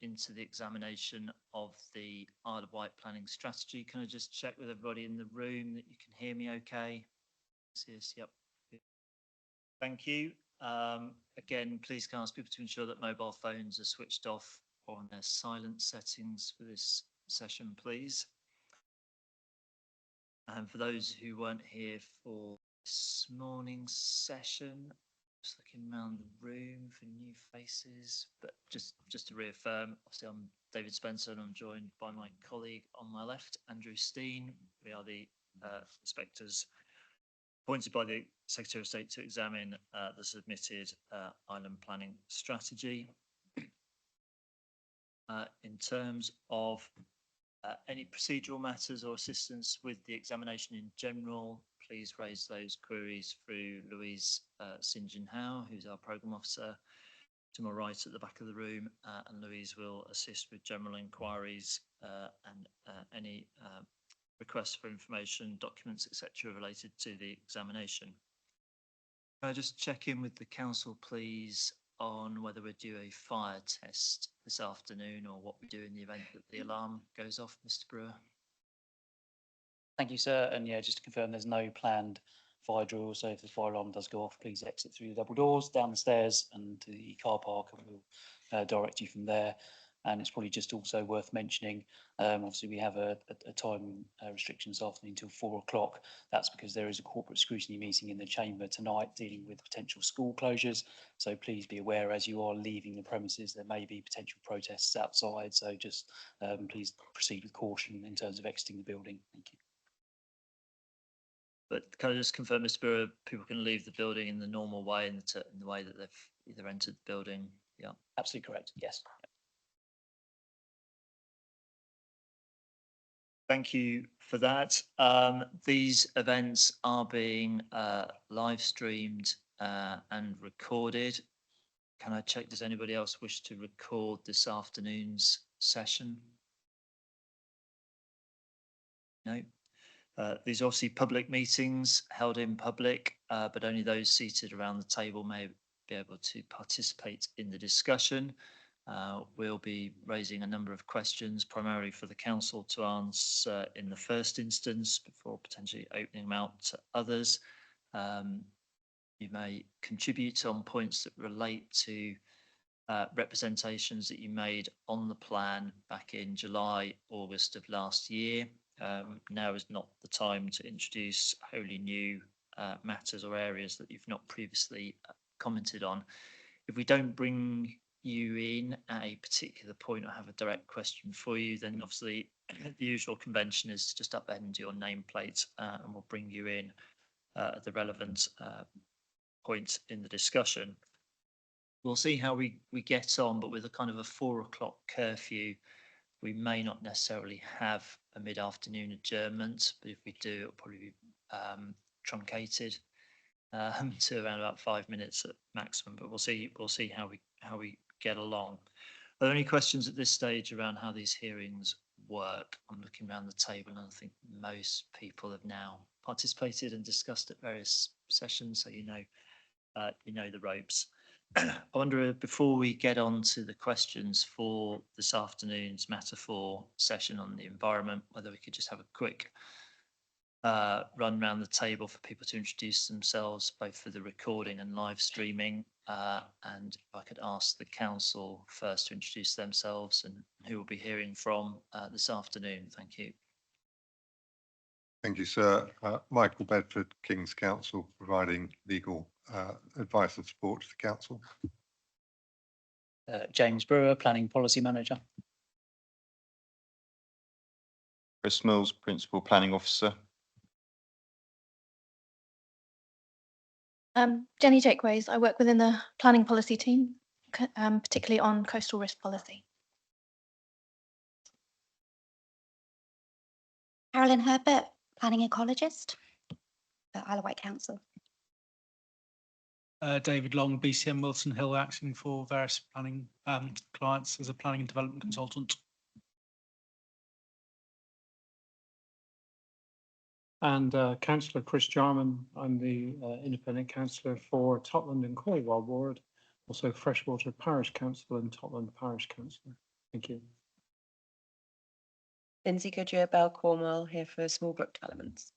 into the examination of the Isle of Wight planning strategy. Can I just check with everybody in the room that you can hear me okay? Yes, yep. Thank you. Again, please can I ask people to ensure that mobile phones are switched off or on their silent settings for this session, please. And for those who weren't here for this morning's session, just looking around the room for new faces, but just to reaffirm, obviously I'm David Spencer and I'm joined by my colleague on my left, Andrew Steen. We are the inspectors appointed by the Secretary of State to examine the submitted island planning strategy. In terms of any procedural matters or assistance with the examination in general, please raise those queries through Louise St. John Howe, who's our programme officer, to my right at the back of the room, and Louise will assist with general inquiries and any requests for information, documents, etc. related to the examination. Can I just check in with the council, please, on whether we do a fire test this afternoon or what we do in the event that the alarm goes off, Mr. Brewer? Thank you, sir. And yeah, just to confirm, there's no planned fire drill. So if the fire alarm does go off, please exit through the double doors, down the stairs and to the car park, and we'll direct you from there. And it's probably just also worth mentioning, obviously we have a time restriction this afternoon until 4 o'clock. That's because there is a corporate scrutiny meeting in the chamber tonight dealing with potential school closures. So please be aware as you are leaving the premises, there may be potential protests outside. So just please proceed with caution in terms of exiting the building. Thank you. But can I just confirm, Mr. Brewer, people can leave the building in the normal way, in the way that they've either entered the building? Yeah. Absolutely correct, yes. Thank you for that. These events are being live streamed and recorded. Can I check, does anybody else wish to record this afternoon's session? No. These are obviously public meetings held in public, but only those seated around the table may be able to participate in the discussion. We'll be raising a number of questions, primarily for the council to answer in the first instance, before potentially opening them out to others. You may contribute on points that relate to representations that you made on the plan back in July, August of last year. Now is not the time to introduce wholly new matters or areas that you've not previously commented on. If we don't bring you in at a particular point or have a direct question for you, then obviously the usual convention is to just upend your nameplate and we'll bring you in at the relevant point in the discussion. We'll see how we get on, but with a kind of a 4 o'clock curfew, we may not necessarily have a mid-afternoon adjournment, but if we do, it'll probably be truncated to around about 5 minutes at maximum. But we'll see how we get along. Are there any questions at this stage around how these hearings work? I'm looking around the table, and I think most people have now participated and discussed at various sessions, so you know the ropes. I wonder, before we get on to the questions for this afternoon's Matter 4 session on the environment, whether we could just have a quick run around the table for people to introduce themselves, both for the recording and live streaming. And if I could ask the council first to introduce themselves and who we'll be hearing from this afternoon. Thank you. Thank you, sir. Michael Bedford, King's Counsel, providing legal advice and support to the council. James Brewer, Planning Policy Manager. Chris Mills, Principal Planning Officer. Jenny Jakeways, I work within the planning policy team, particularly on coastal risk policy. Carolyn Herbert, planning ecologist at Isle of Wight Council. David Long, BCM Wilson Hill, acting for various planning clients as a planning and development consultant. And Councillor Chris Jarman, I'm the independent councillor for Totland and Cornwall Ward, Also Freshwater Parish Council and Totland Parish Council. Thank you. Lindsay Goodyear, Bell Cornwall, here for small block developments.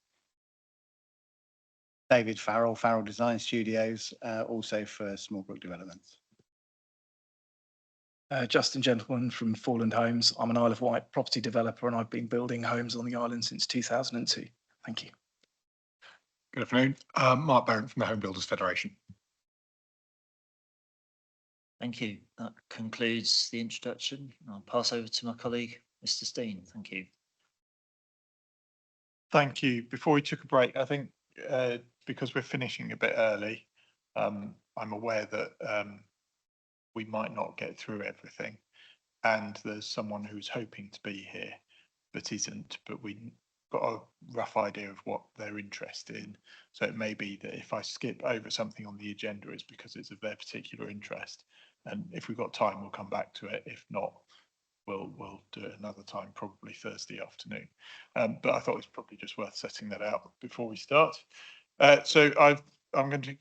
David Farrell, Farrell Design Studios, also for small block developments. Justin Gentleman from Foreland Homes. I'm an Isle of Wight property developer and I've been building homes on the island since 2002. Thank you. Good afternoon. Mark Barrett from the Home Builders Federation. Thank you. That concludes the introduction. I'll pass over to my colleague, Mr. Steen. Thank you. Thank you. Before we took a break, I think because we're finishing a bit early, I'm aware that we might not get through everything, and there's someone who's hoping to be here but isn't, but we got a rough idea of what they're interested in. So it may be that if I skip over something on the agenda, it's because it's of their particular interest. And if we've got time, we'll come back to it. If not, we'll do it another time, probably Thursday afternoon. But I thought it's probably just worth setting that out before we start. So I'm going to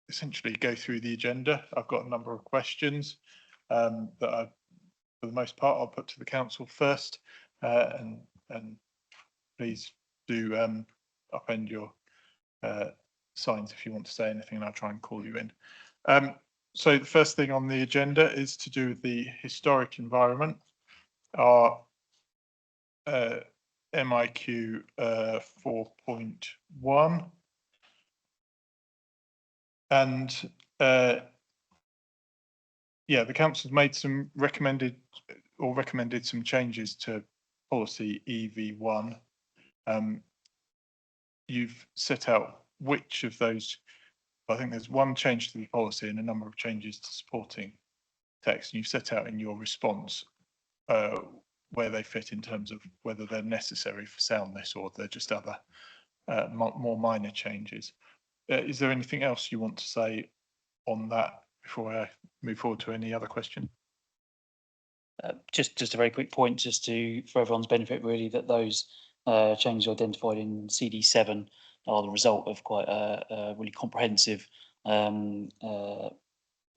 essentially go through the agenda. I've got a number of questions that I, for the most part, I'll put to the council first, and please do upend your signs if you want to say anything, and I'll try and call you in. So the first thing on the agenda is to do with the historic environment. Our MIQ 4.1, and yeah, the council's made some recommended some changes to policy EV1. You've set out which of those. I think there's one change to the policy and a number of changes to supporting text, and you've set out in your response where they fit in terms of whether they're necessary for soundness or they're just other more minor changes. Is there anything else you want to say on that before I move forward to any other question? Just a very quick point, just for everyone's benefit, really, that those changes identified in CD7 are the result of quite a really comprehensive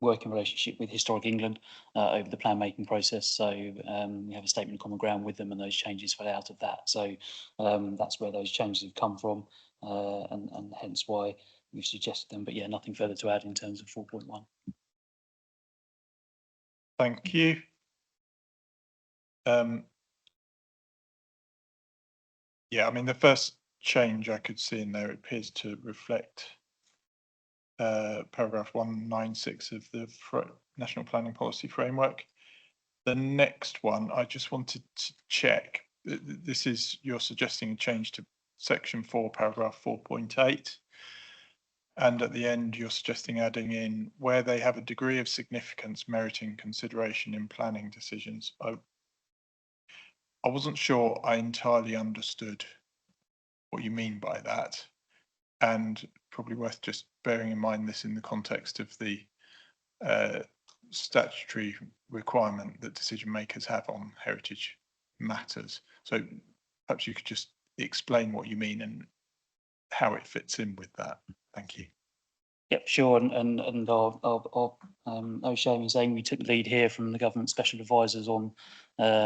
working relationship with Historic England over the plan making process. So we have a statement of common ground with them, and those changes fell out of that. So that's where those changes have come from, and hence why we've suggested them. But yeah, nothing further to add in terms of 4.1. Thank you. Yeah, I mean, the first change I could see in there, it appears to reflect paragraph 196 of the National Planning Policy Framework. The next one, I just wanted to check. This is, you're suggesting a change to section 4, paragraph 4.8. And at the end, you're suggesting adding in where they have a degree of significance meriting consideration in planning decisions. I wasn't sure I entirely understood what you mean by that, and probably worth just bearing in mind this in the context of the statutory requirement that decision makers have on heritage matters. So perhaps you could just explain what you mean and how it fits in with that. Thank you. Yep, sure. And no shame in saying we took the lead here from the government special advisors on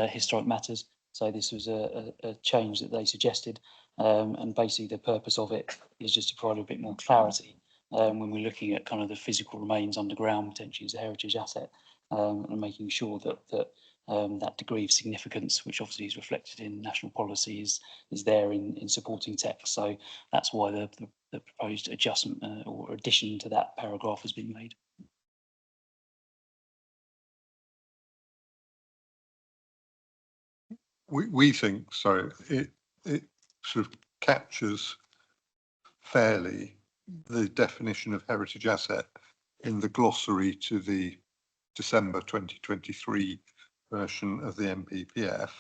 historic matters. So this was a change that they suggested, and basically the purpose of it is just to provide a bit more clarity when we're looking at kind of the physical remains underground, potentially as a heritage asset, and making sure that that degree of significance, which obviously is reflected in national policy, is there in supporting text. So that's why the proposed adjustment or addition to that paragraph has been made. We think so. It sort of captures fairly the definition of heritage asset in the glossary to the December 2023 version of the NPPF,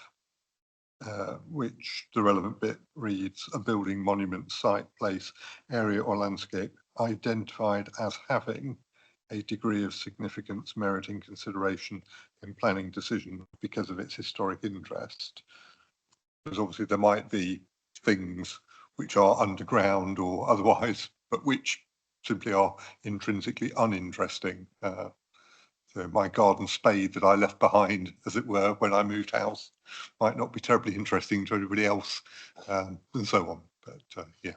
which the relevant bit reads: a building, monument, site, place, area or landscape identified as having a degree of significance meriting consideration in planning decision because of its historic interest. Because obviously there might be things which are underground or otherwise, but which simply are intrinsically uninteresting. So my garden spade that I left behind, as it were, when I moved house, might not be terribly interesting to everybody else, and so on. But yeah.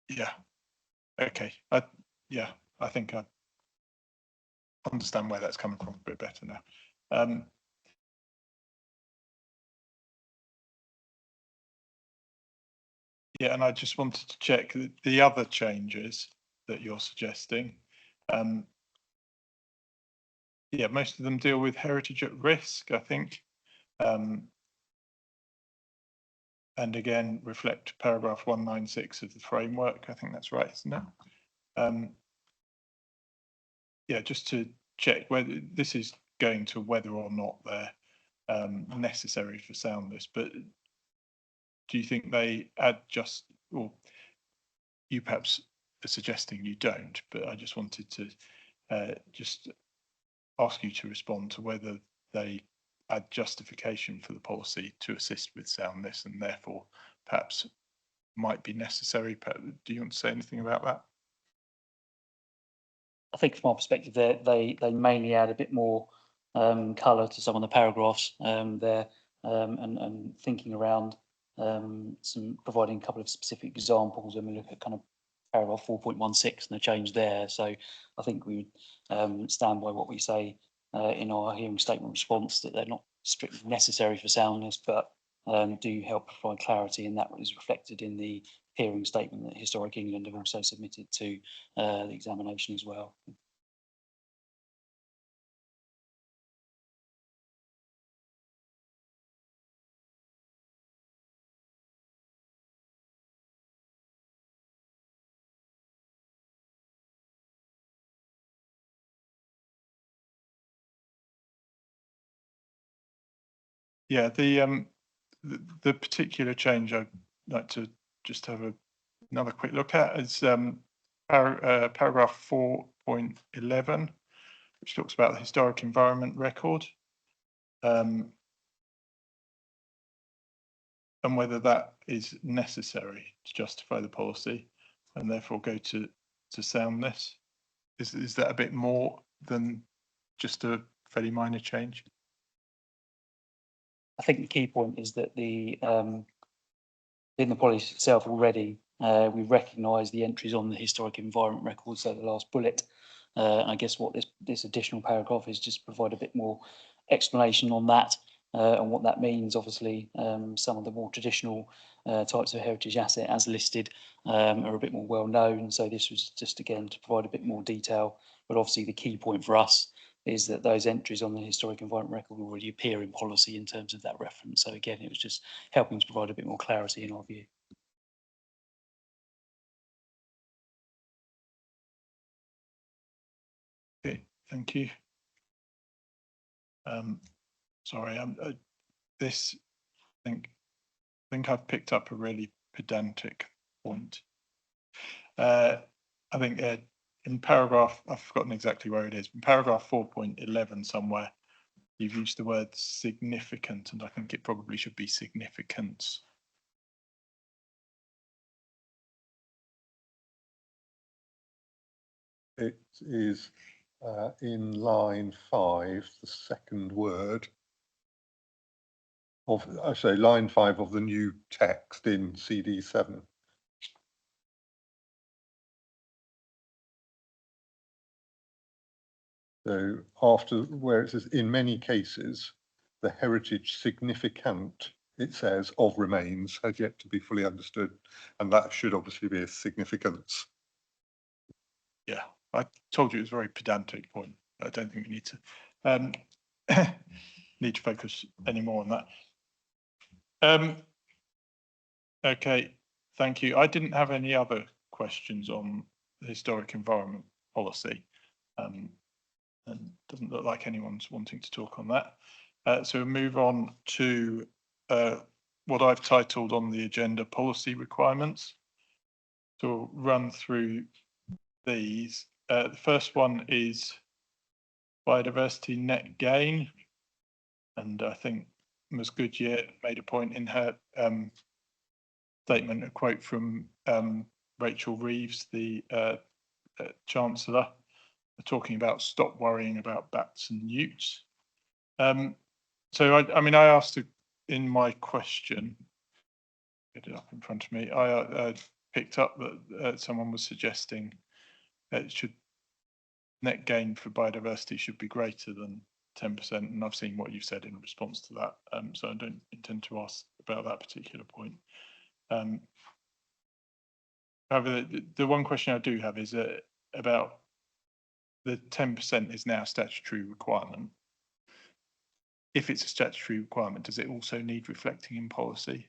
Yeah. Okay. Yeah, I think I understand where that's coming from a bit better now. Yeah, and I just wanted to check the other changes that you're suggesting. Yeah, most of them deal with heritage at risk, I think. And again, reflect paragraph 196 of the framework. I think that's right, isn't it? Yeah, just to check whether this is going to whether or not they're necessary for soundness, but do you think they add just, or you perhaps are suggesting you don't, but I just wanted to just ask you to respond to whether they add justification for the policy to assist with soundness and therefore perhaps might be necessary. Do you want to say anything about that? I think from our perspective, they mainly add a bit more colour to some of the paragraphs there, and thinking around some providing a couple of specific examples when we look at kind of paragraph 4.16 and the change there. So I think we would stand by what we say in our hearing statement response, that they're not strictly necessary for soundness, but do help provide clarity, and that is reflected in the hearing statement that Historic England have also submitted to the examination as well. Yeah, the particular change I'd like to just have another quick look at is paragraph 4.11, which talks about the historic environment record, and whether that is necessary to justify the policy and therefore go to soundness. Is that a bit more than just a fairly minor change? I think the key point is that the in the policy itself already, we recognise the entries on the historic environment record, so the last bullet. I guess what this additional paragraph is just provide a bit more explanation on that and what that means. Obviously, some of the more traditional types of heritage asset as listed are a bit more well known. So this was just again to provide a bit more detail. But obviously, the key point for us is that those entries on the historic environment record already appear in policy in terms of that reference. So again, it was just helping to provide a bit more clarity in our view. Okay, thank you. Sorry, this I think I've picked up a really pedantic point. I think in paragraph, I've forgotten exactly where it is, in paragraph 4.11 somewhere, you've used the word significant, and I think it probably should be significance. It is in line 5, the second word of, I say line 5 of the new text in CD7. So after where it says in many cases, the heritage significant, it says, of remains has yet to be fully understood. And that should obviously be a significance. Yeah, I told you it was a very pedantic point. I don't think we need to need to focus any more on that. Okay, thank you. I didn't have any other questions on the historic environment policy. And doesn't look like anyone's wanting to talk on that. So we'll move on to what I've titled on the agenda policy requirements. So we'll run through these. The first one is biodiversity net gain. And I think Ms. Goodyear made a point in her statement, a quote from Rachel Reeves, the Chancellor, talking about stop worrying about bats and newts. So I mean, I asked in my question, get it up in front of me, I picked up that someone was suggesting that net gain for biodiversity should be greater than 10%, and I've seen what you've said in response to that, so I don't intend to ask about that particular point. However, the one question I do have is about the 10% is now a statutory requirement. If it's a statutory requirement, does it also need reflecting in policy?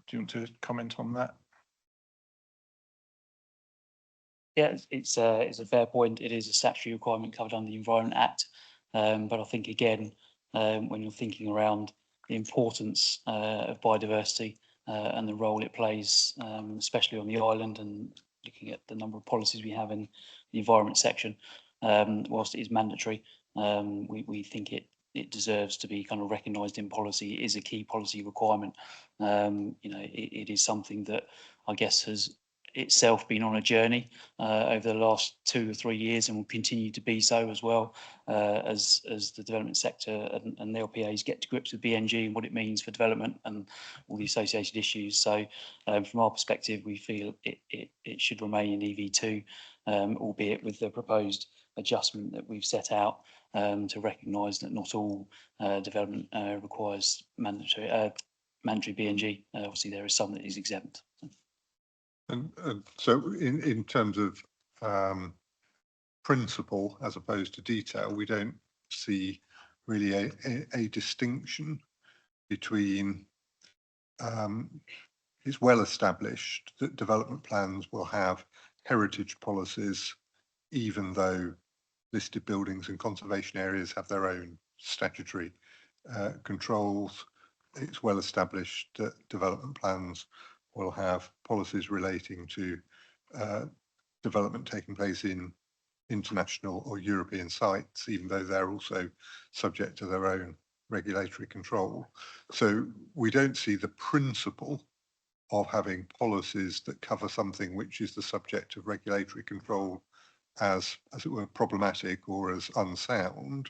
Do you want to comment on that? Yeah, it's a fair point. It is a statutory requirement covered under the Environment Act. But I think, again, when you're thinking around the importance of biodiversity and the role it plays, especially on the island, and looking at the number of policies we have in the environment section, whilst it is mandatory, we think it deserves to be kind of recognised in policy. It is a key policy requirement. It is something that I guess has itself been on a journey over the last 2 or 3 years, and will continue to be so as well, as the development sector and the LPAs get to grips with BNG and what it means for development and all the associated issues. So from our perspective, we feel it should remain in EV2, albeit with the proposed adjustment that we've set out to recognise that not all development requires mandatory BNG. Obviously, there is some that is exempt. And so in terms of principle as opposed to detail, we don't see really a distinction between it's well established that development plans will have heritage policies, even though listed buildings and conservation areas have their own statutory controls. It's well established that development plans will have policies relating to development taking place in international or European sites, even though they're also subject to their own regulatory control. So we don't see the principle of having policies that cover something which is the subject of regulatory control as it were, problematic or as unsound.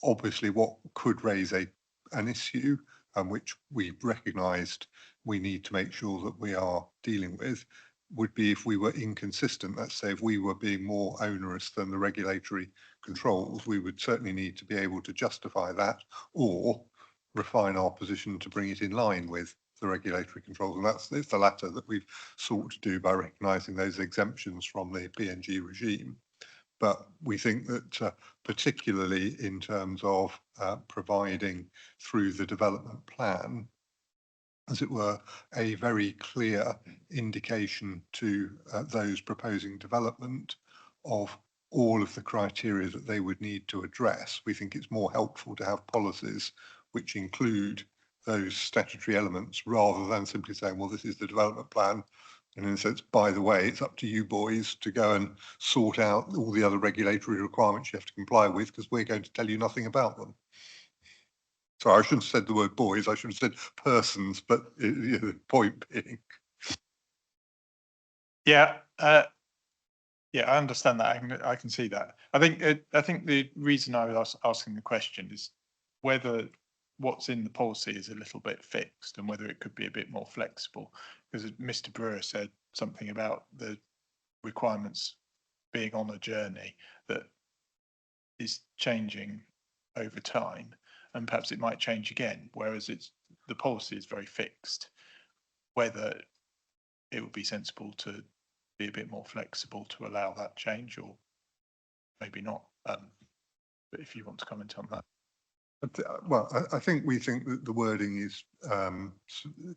Obviously, what could raise an issue, which we recognised we need to make sure that we are dealing with, would be if we were inconsistent. Let's say if we were being more onerous than the regulatory controls, we would certainly need to be able to justify that or refine our position to bring it in line with the regulatory controls. And it's the latter that we've sought to do by recognising those exemptions from the PNG regime. But we think that particularly in terms of providing through the development plan, as it were, a very clear indication to those proposing development of all of the criteria that they would need to address. We think it's more helpful to have policies which include those statutory elements rather than simply saying, well, this is the development plan. And in a sense, by the way, it's up to you boys to go and sort out all the other regulatory requirements you have to comply with, because we're going to tell you nothing about them. Sorry, I shouldn't have said the word boys, I should have said persons, but the point being. Yeah, yeah, I understand that. I can see that. I think the reason I was asking the question is whether what's in the policy is a little bit fixed and whether it could be a bit more flexible. Because Mr. Brewer said something about the requirements being on a journey that is changing over time, and perhaps it might change again, whereas the policy is very fixed. Whether it would be sensible to be a bit more flexible to allow that change, or maybe not. But if you want to comment on that. Well, I think we think that the wording is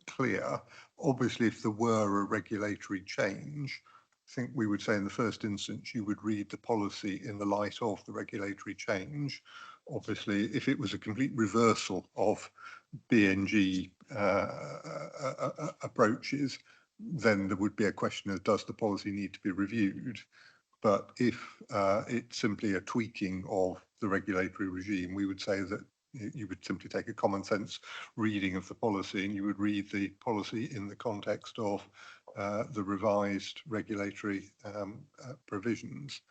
clear. Obviously, if there were a regulatory change, I think we would say in the first instance, you would read the policy in the light of the regulatory change. Obviously, if it was a complete reversal of BNG approaches, then there would be a question of does the policy need to be reviewed? But if it's simply a tweaking of the regulatory regime, we would say that you would simply take a common sense reading of the policy, and you would read the policy in the context of the revised regulatory provisions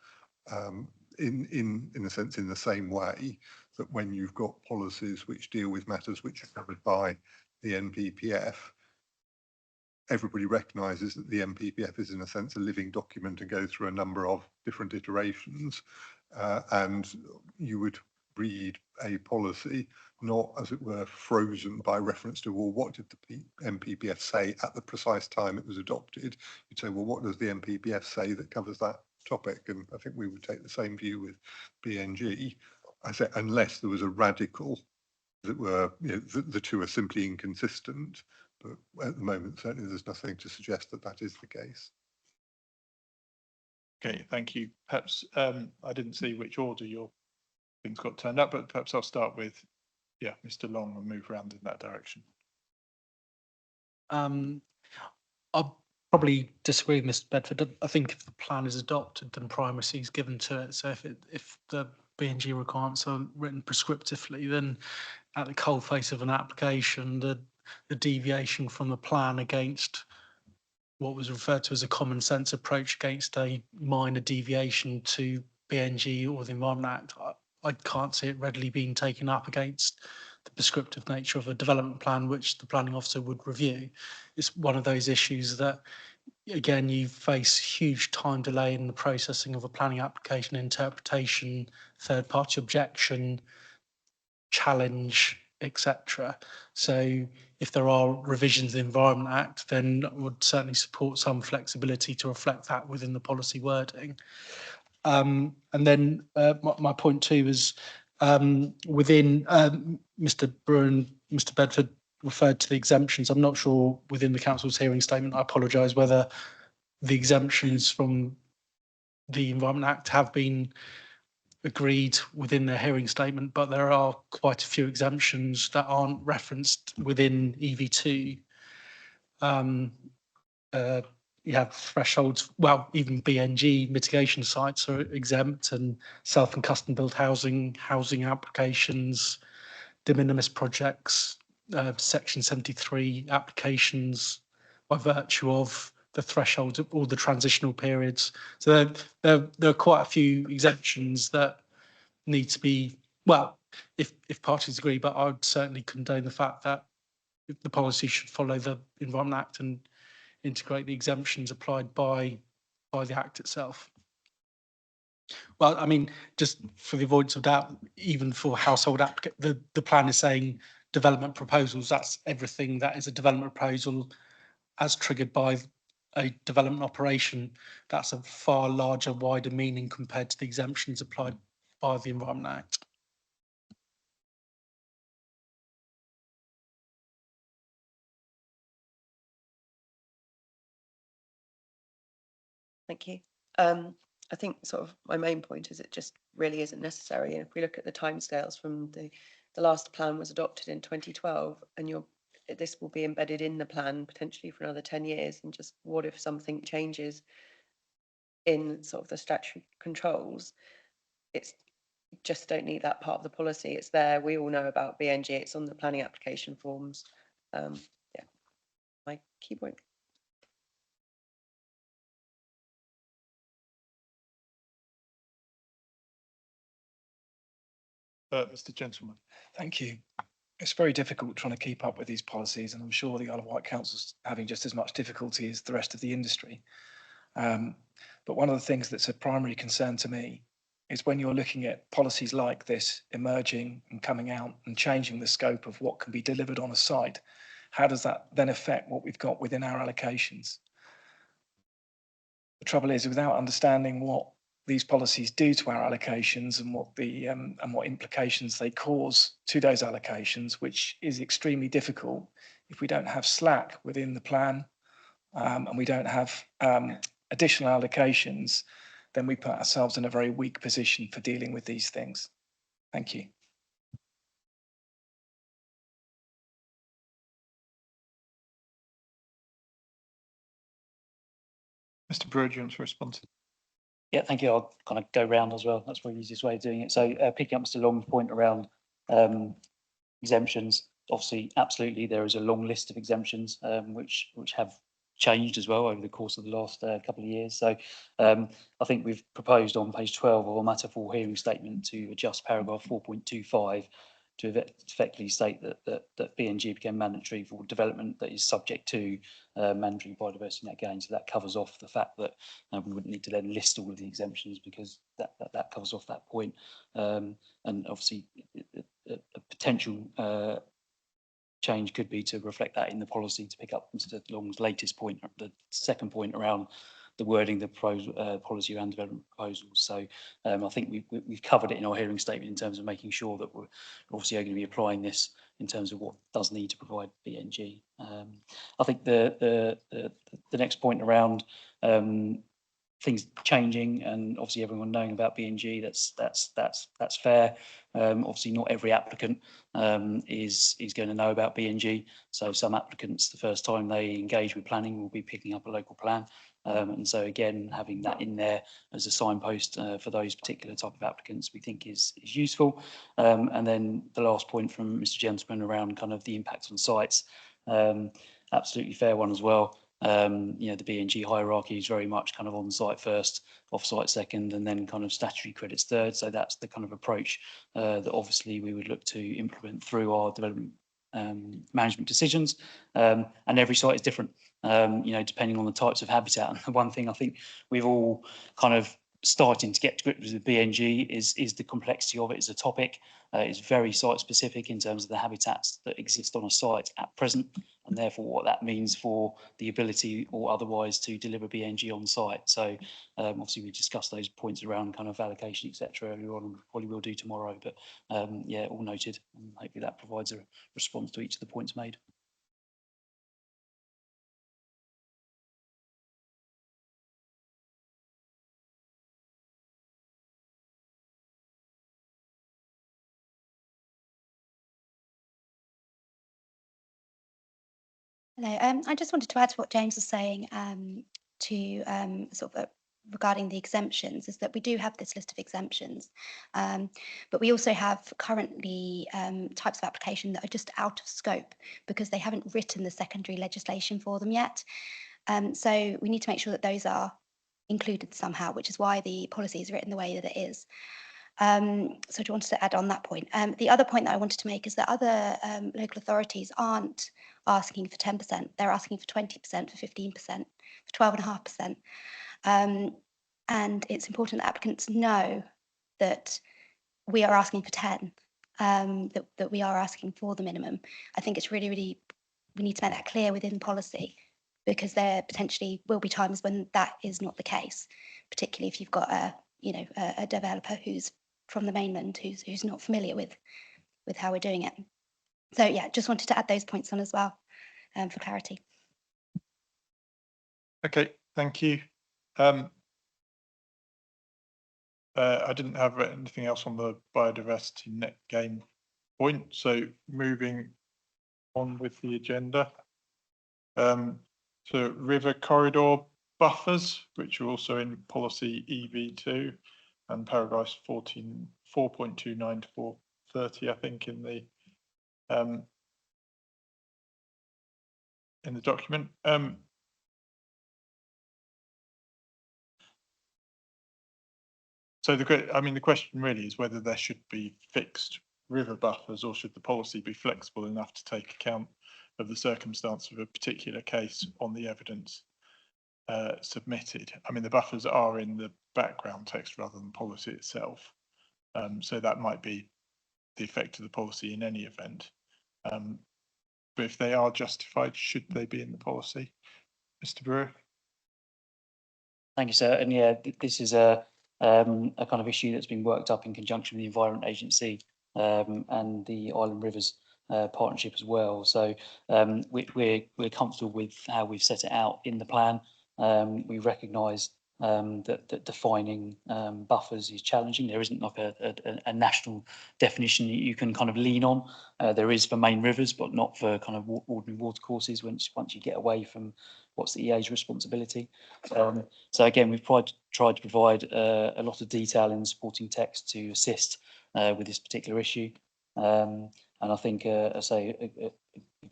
in a sense in the same way that when you've got policies which deal with matters which are covered by the NPPF, everybody recognises that the NPPF is in a sense a living document and goes through a number of different iterations, and you would read a policy not, as it were, frozen by reference to, well, what did the NPPF say at the precise time it was adopted? You'd say, well, what does the NPPF say that covers that topic? And I think we would take the same view with BNG. I say, unless there was a radical, as it were, you know, the two are simply inconsistent. But at the moment, certainly there's nothing to suggest that that is the case. Okay, thank you. Perhaps I didn't see which order your things got turned up, but perhaps I'll start with, yeah, Mr. Long and move around in that direction. I'll probably disagree with Mr. Bedford. I think if the plan is adopted, then primacy is given to it. So if the B&G requirements are written prescriptively, then at the cold face of an application, the deviation from the plan against what was referred to as a common sense approach against a minor deviation to BNG or the Environment Act, I can't see it readily being taken up against the prescriptive nature of a development plan, which the planning officer would review. It's one of those issues that, again, you face huge time delay in the processing of a planning application, interpretation, third-party objection, challenge, etc. So if there are revisions to the Environment Act, then I would certainly support some flexibility to reflect that within the policy wording. And then my point too is within Mr. Brewer and Mr. Bedford referred to the exemptions. I'm not sure within the council's hearing statement, I apologise, whether the exemptions from the Environment Act have been agreed within their hearing statement, but there are quite a few exemptions that aren't referenced within EV2. You have thresholds, well, even BNG mitigation sites are exempt, and self and custom built housing applications, de minimis projects, section 73 applications by virtue of the thresholds of all the transitional periods. So there are quite a few exemptions that need to be, well, if parties agree, but I would certainly condone the fact that the policy should follow the Environment Act and integrate the exemptions applied by the Act itself. Well, I mean, just for the avoidance of doubt, even for household applicant, the plan is saying development proposals. That's everything that is a development proposal as triggered by a development operation. That's a far larger, wider meaning compared to the exemptions applied by the Environment Act. Thank you. I think sort of my main point is it just really isn't necessary. And if we look at the timescales from the last plan was adopted in 2012, and this will be embedded in the plan potentially for another 10 years. And just what if something changes in sort of the statutory controls? It's just don't need that part of the policy. It's there. We all know about BNG. It's on the planning application forms. Yeah, my key point. Mr. Gentleman. Thank you. It's very difficult trying to keep up with these policies, and I'm sure the Isle of Wight Council's having just as much difficulty as the rest of the industry. But one of the things that's a primary concern to me is when you're looking at policies like this emerging and coming out and changing the scope of what can be delivered on a site, how does that then affect what we've got within our allocations? The trouble is, without understanding what these policies do to our allocations and what implications they cause to those allocations, which is extremely difficult if we don't have slack within the plan and we don't have additional allocations, then we put ourselves in a very weak position for dealing with these things. Thank you. Mr. Brewer, do you want to respond to? Yeah, thank you. I'll kind of go round as well. That's probably the easiest way of doing it. So picking up Mr. Long's point around exemptions, obviously, absolutely, there is a long list of exemptions which have changed as well over the course of the last couple of years. So I think we've proposed on page 12 of our matter for hearing statement to adjust paragraph 4.25 to effectively state that BNG became mandatory for development that is subject to mandatory biodiversity net gain. So that covers off the fact that we wouldn't need to then list all of the exemptions, because that covers off that point. And obviously a potential change could be to reflect that in the policy, to pick up Mr. Long's latest point, the second point around the wording, the policy around development proposals. So I think we've covered it in our hearing statement in terms of making sure that we're obviously going to be applying this in terms of what does need to provide BNG. I think the next point around things changing and obviously everyone knowing about BNG, that's fair. Obviously not every applicant is going to know about BNG. So some applicants, the first time they engage with planning, will be picking up a local plan. And so again, having that in there as a signpost for those particular type of applicants, we think is useful. And then the last point from Mr. Gentleman around kind of the impact on sites, absolutely fair one as well. You know, the BNG hierarchy is very much kind of on site first, off site second, and then kind of statutory credits third. So that's the kind of approach that obviously we would look to implement through our development management decisions. And every site is different, you know, depending on the types of habitat. And the one thing I think we've all kind of starting to get to grips with BNG is the complexity of it as a topic. It's very site specific in terms of the habitats that exist on a site at present, and therefore what that means for the ability or otherwise to deliver BNG on site. So obviously we discussed those points around kind of allocation, etc. earlier on, and probably will do tomorrow, but yeah, all noted, and hopefully that provides a response to each of the points made. Hello. I just wanted to add to what James was saying regarding the exemptions, is that we do have this list of exemptions, but we also have currently types of application that are just out of scope because they haven't written the secondary legislation for them yet. So we need to make sure that those are included somehow, which is why the policy is written the way that it is. So I just wanted to add on that point. The other point that I wanted to make is that other local authorities aren't asking for 10%, they're asking for 20%, for 15%, for 12.5%. And it's important that applicants know that we are asking for 10, that we are asking for the minimum. I think it's really, we need to make that clear within policy, because there potentially will be times when that is not the case, particularly if you've got a developer who's from the mainland who's not familiar with how we're doing it. So yeah, just wanted to add those points on as well for clarity. Okay, thank you. I didn't have anything else on the biodiversity net gain point, so moving on with the agenda. So river corridor buffers, which are also in policy EV2 and paragraphs 4.29 to 430, I think, in the document. So the question really is whether there should be fixed river buffers, or should the policy be flexible enough to take account of the circumstance of a particular case on the evidence submitted. I mean, the buffers are in the background text rather than policy itself. So that might be the effect of the policy in any event. But if they are justified, should they be in the policy? Mr. Brewer? Thank you, sir. And yeah, this is a kind of issue that's been worked up in conjunction with the Environment Agency and the Island Rivers partnership as well. So we're comfortable with how we've set it out in the plan. We recognise that defining buffers is challenging. There isn't like a national definition that you can kind of lean on. There is for main rivers, but not for kind of ordinary watercourses once you get away from what's the EA's responsibility. So again, we've tried to provide a lot of detail in the supporting text to assist with this particular issue. And I think, I say,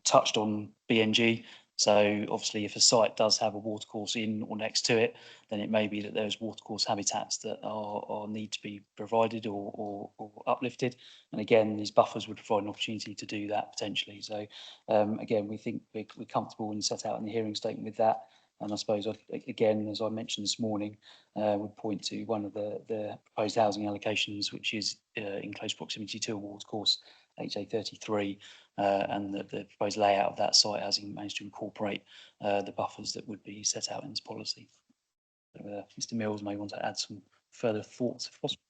touched on BNG. So obviously, if a site does have a watercourse in or next to it, then it may be that there's watercourse habitats that are need to be provided or uplifted. And again, these buffers would provide an opportunity to do that potentially. So again, we think we're comfortable and set out in the hearing statement with that. And I suppose, again, as I mentioned this morning, would point to one of the proposed housing allocations, which is in close proximity to a watercourse, HA33, and the proposed layout of that site has managed to incorporate the buffers that would be set out in this policy. Mr. Mills may want to add some further thoughts if possible.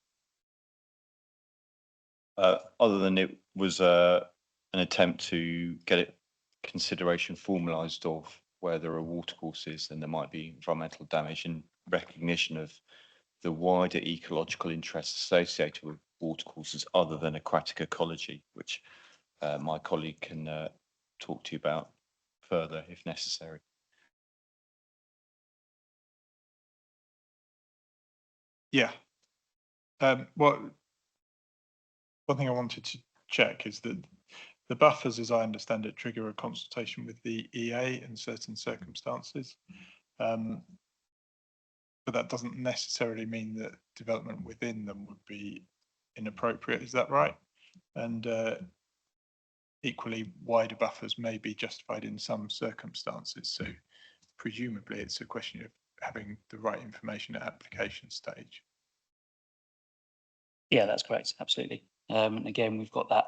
Other than it was an attempt to get it consideration formalised of where there are watercourses and there might be environmental damage, and recognition of the wider ecological interests associated with watercourses other than aquatic ecology, which my colleague can talk to you about further if necessary. Yeah. Well, one thing I wanted to check is that the buffers, as I understand it, trigger a consultation with the EA in certain circumstances. But that doesn't necessarily mean that development within them would be inappropriate. Is that right? And equally, wider buffers may be justified in some circumstances. So presumably it's a question of having the right information at application stage. Yeah, that's correct. Absolutely. And again, we've got that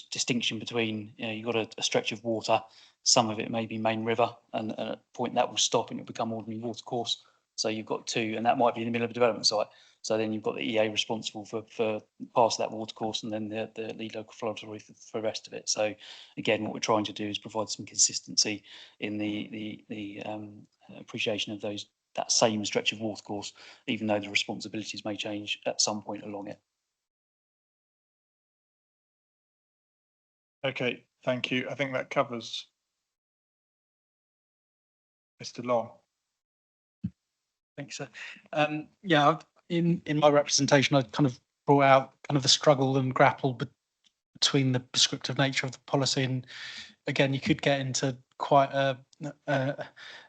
distinction between, you've got a stretch of water, some of it may be main river, and at a point that will stop and it'll become ordinary watercourse. So you've got two, and that might be in the middle of a development site. So then you've got the EA responsible for parts of that watercourse, and then the lead local flood authority for the rest of it. So again, what we're trying to do is provide some consistency in the appreciation of that same stretch of watercourse, even though the responsibilities may change at some point along it. Okay, thank you. I think that covers Mr. Long. Thank you, sir. Yeah, in my representation, I kind of brought out kind of the struggle and grapple between the prescriptive nature of the policy, and again, you could get into quite an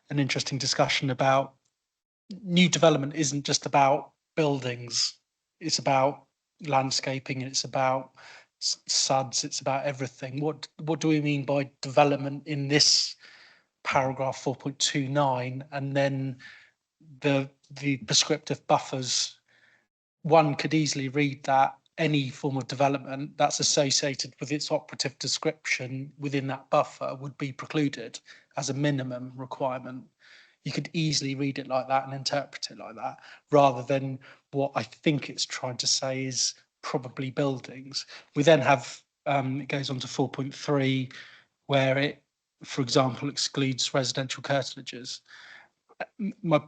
interesting discussion about new development isn't just about buildings, it's about landscaping, it's about SUDs, it's about everything. What do we mean by development in this paragraph 4.29, and then the prescriptive buffers? One could easily read that any form of development that's associated with its operative description within that buffer would be precluded as a minimum requirement. You could easily read it like that and interpret it like that, rather than what I think it's trying to say is probably buildings. We then have, it goes on to 4.3, where it, for example, excludes residential curtilages. My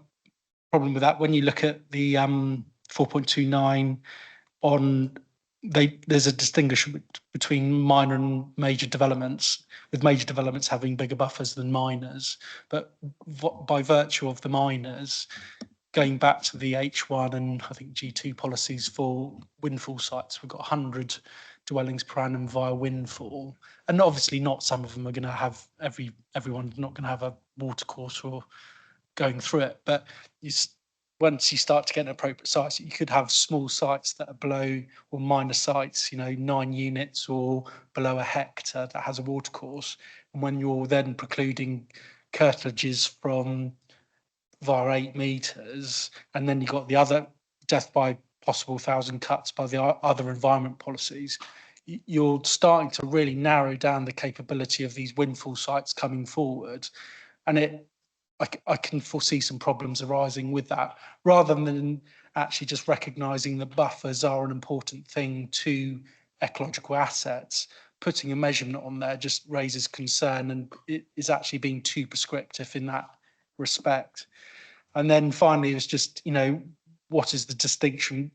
problem with that, when you look at the 4.29 on, there's a distinction between minor and major developments, with major developments having bigger buffers than minors. But by virtue of the minors, going back to the H1 and I think G2 policies for windfall sites, we've got 100 dwellings per annum via windfall. And obviously not some of them are going to have, everyone's not going to have a watercourse or going through it. But once you start to get an appropriate sites, you could have small sites that are below, or minor sites, 9 units or below a hectare that has a watercourse. And when you're then precluding curtilages from via 8 metres, and then you've got the other death by possible 1,000 cuts by the other environment policies, you're starting to really narrow down the capability of these windfall sites coming forward. And I can foresee some problems arising with that, rather than actually just recognising that buffers are an important thing to ecological assets. Putting a measurement on there just raises concern, and it is actually being too prescriptive in that respect. And then finally, it's just, what is the distinction?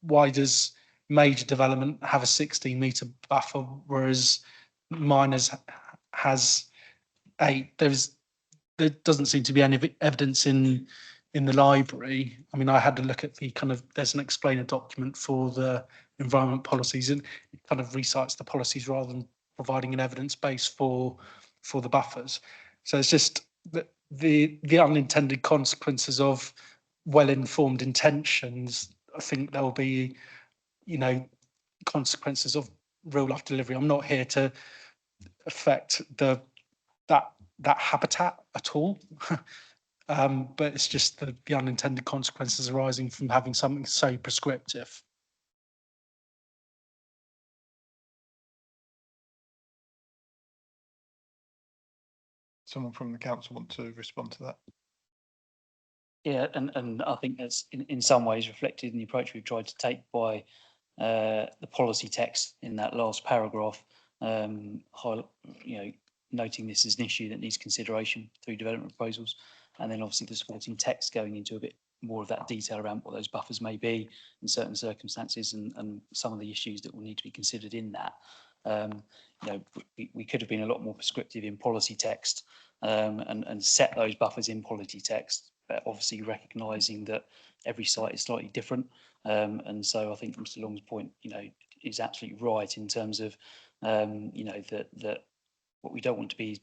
Why does major development have a 16-metre buffer, whereas minors has 8? There doesn't seem to be any evidence in the library. I mean, I had to look at there's an explainer document for the environment policies, and it kind of recites the policies rather than providing an evidence base for the buffers. So it's just the unintended consequences of well-informed intentions. I think there'll be, you know, consequences of real life delivery. I'm not here to affect that habitat at all. But it's just the unintended consequences arising from having something so prescriptive. Someone from the council want to respond to that? Yeah, and I think that's in some ways reflected in the approach we've tried to take by the policy text in that last paragraph, noting this as an issue that needs consideration through development proposals, and then obviously the supporting text going into a bit more of that detail around what those buffers may be in certain circumstances and some of the issues that will need to be considered in that. We could have been a lot more prescriptive in policy text and set those buffers in policy text, but obviously recognising that every site is slightly different. And so I think Mr. Long's point, is absolutely right in terms of, that what we don't want to be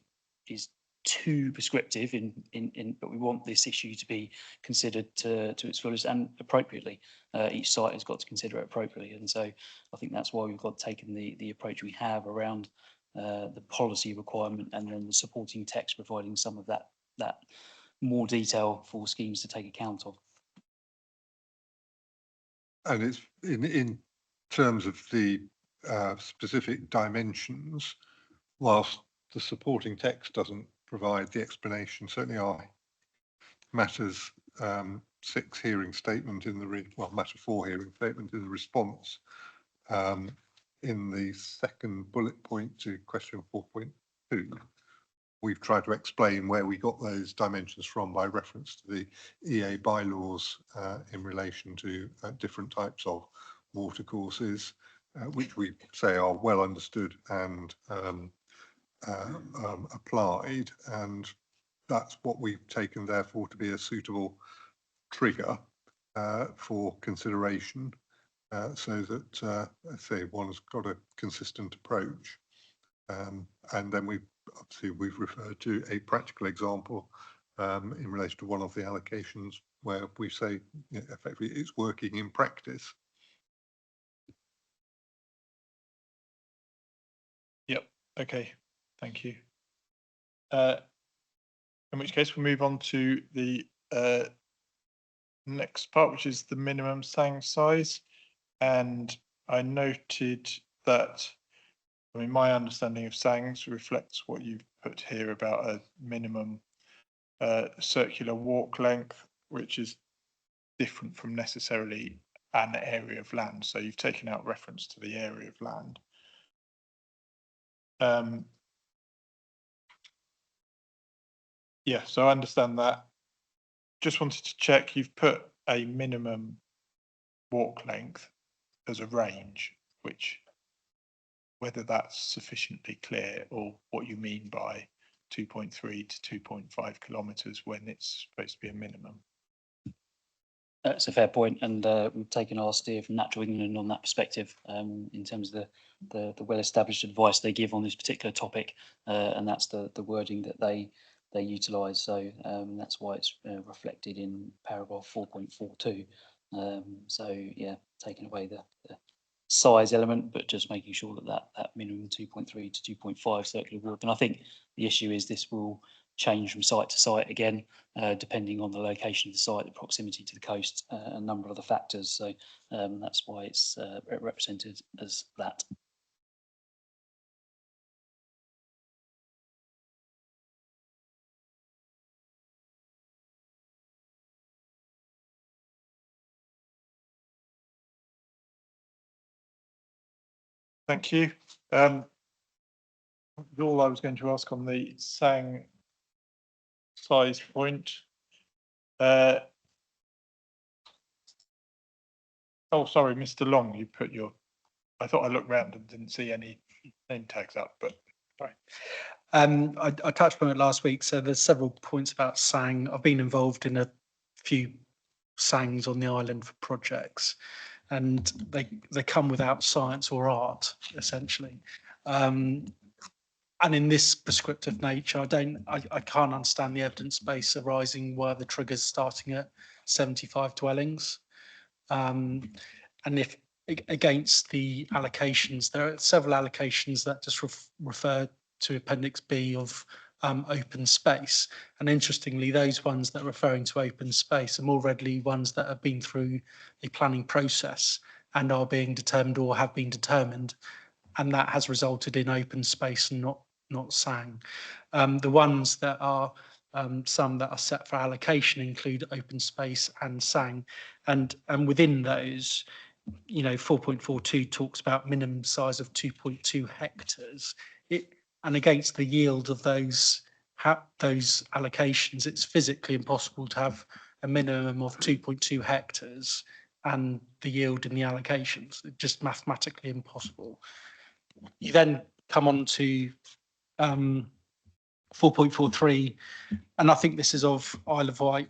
is too prescriptive but we want this issue to be considered to its fullest and appropriately. Each site has got to consider it appropriately, and so I think that's why we've got taken the approach we have around the policy requirement and then the supporting text providing some of that more detail for schemes to take account of. And it's in terms of the specific dimensions, whilst the supporting text doesn't provide the explanation, certainly our matters 6 hearing statement in the matter 4 hearing statement in the response in the second bullet point to question 4.2, we've tried to explain where we got those dimensions from by reference to the EA bylaws in relation to different types of watercourses, which we say are well understood and applied, and that's what we've taken therefore to be a suitable trigger for consideration, so that I say one's got a consistent approach, and then we've referred to a practical example in relation to one of the allocations where we say effectively it's working in practice. Yep. Okay. Thank you. In which case we'll move on to the next part, which is the minimum sang size. And I noted that, my understanding of sangs reflects what you've put here about a minimum circular walk length, which is different from necessarily an area of land. So you've taken out reference to the area of land. Yeah, so I understand that. Just wanted to check, you've put a minimum walk length as a range, whether that's sufficiently clear or what you mean by 2.3 to 2.5 kilometres when it's supposed to be a minimum. That's a fair point, and we've taken our steer from Natural England on that perspective in terms of the well-established advice they give on this particular topic, and that's the wording that they utilise. So that's why it's reflected in paragraph 4.42. So yeah, taking away the size element, but just making sure that minimum 2.3 to 2.5 circular walk. And I think the issue is this will change from site to site again, depending on the location of the site, the proximity to the coast, a number of other factors. So that's why it's represented as that. Thank you. All I was going to ask on the sang size point. Oh, sorry, Mr. Long, you put your, I thought I looked round and didn't see any name tags up, but sorry. I touched on it last week, so there's several points about sang. I've been involved in a few sangs on the island for projects, and they come without science or art, essentially. and in this prescriptive nature, I can't understand the evidence base arising where the triggers starting at 75 dwellings. And if against the allocations, there are several allocations that just refer to Appendix B of open space. And interestingly, those ones that are referring to open space are more readily ones that have been through a planning process and are being determined or have been determined. And that has resulted in open space and not SANG. The ones that are some that are set for allocation include open space and SANG, and within those, 4.42 talks about minimum size of 2.2 hectares. And against the yield of those allocations, it's physically impossible to have a minimum of 2.2 hectares and the yield in the allocations. It's just mathematically impossible. You then come on to 4.43, and I think this is of Isle of Wight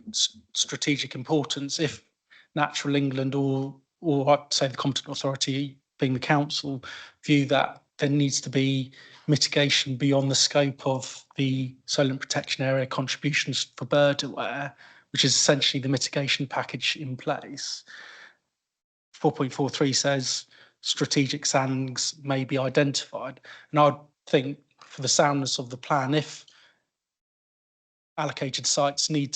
strategic importance. If Natural England or I'd say the competent authority, being the council, view that there needs to be mitigation beyond the scope of the Solent Protection Area contributions for bird aware, which is essentially the mitigation package in place. 4.43 says strategic SANGs may be identified. And I think for the soundness of the plan, if allocated sites need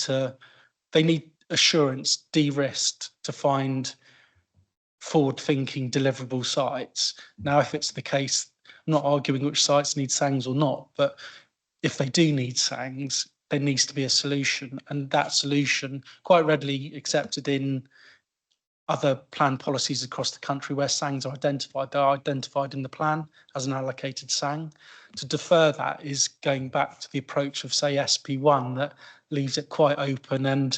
assurance, de-risked to find forward-thinking deliverable sites. Now, if it's the case, I'm not arguing which sites need SANGs or not, but if they do need SANGs, there needs to be a solution, and that solution quite readily accepted in other plan policies across the country where SANGs are identified. They're identified in the plan as an allocated SANG. To defer that is going back to the approach of, say, SP1 that leaves it quite open, and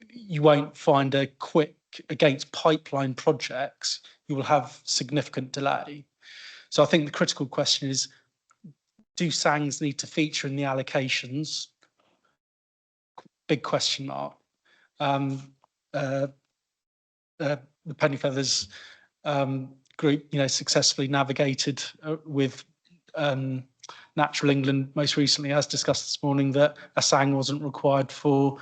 you won't find a quick, against pipeline projects, you will have significant delay. So I think the critical question is, do SANGs need to feature in the allocations? Big question mark. The Penny Feathers group, successfully navigated with Natural England most recently, as discussed this morning, that a SANG wasn't required for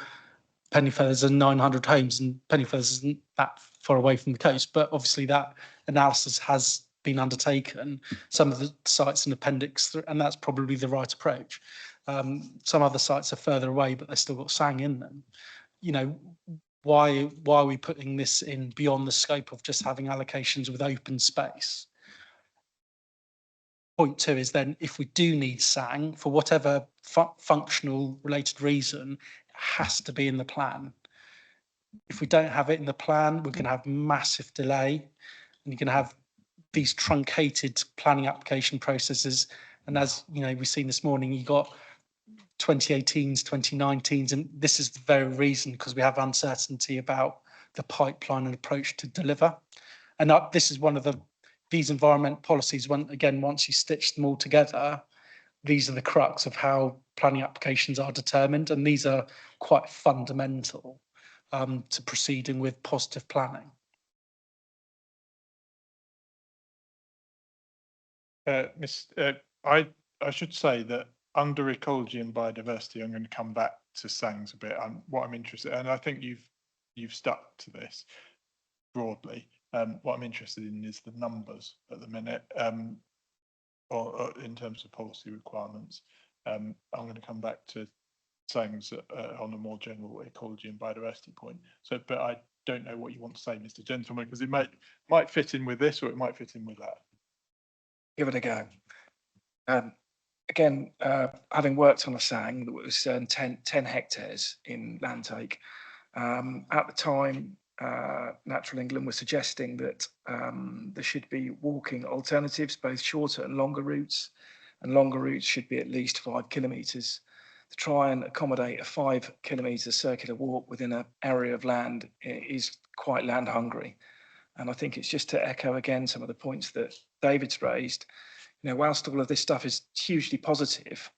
Penny Feathers and 900 homes, and Penny Feathers isn't that far away from the coast, but obviously that analysis has been undertaken. Some of the sites in Appendix 3, and that's probably the right approach. Some other sites are further away, but they've still got SANG in them. Why are we putting this in beyond the scope of just having allocations with open space? Point 2 is then, if we do need SANG for whatever functional related reason, it has to be in the plan. If we don't have it in the plan, we're going to have massive delay, and you're going to have these truncated planning application processes. And as we've seen this morning, you got 2018s, 2019s, and this is the very reason, because we have uncertainty about the pipeline and approach to deliver. And this is one of these environment policies, once you stitch them all together, these are the crux of how planning applications are determined, and these are quite fundamental to proceeding with positive planning. I should say that under ecology and biodiversity, I'm going to come back to SANGs a bit. What I'm interested, and I think you've stuck to this broadly. What I'm interested in is the numbers at the minute, or in terms of policy requirements. I'm going to come back to SANGs on a more general ecology and biodiversity point. So, but I don't know what you want to say, Mr. Gentleman, because it might fit in with this, or it might fit in with that. Give it a go. Again, having worked on a SANG that was 10 hectares in land take, at the time, Natural England was suggesting that there should be walking alternatives, both shorter and longer routes, and longer routes should be at least 5 kilometres. To try and accommodate a 5 kilometre circular walk within an area of land is quite land hungry. And I think it's just to echo again some of the points that David's raised. Whilst all of this stuff is hugely positive,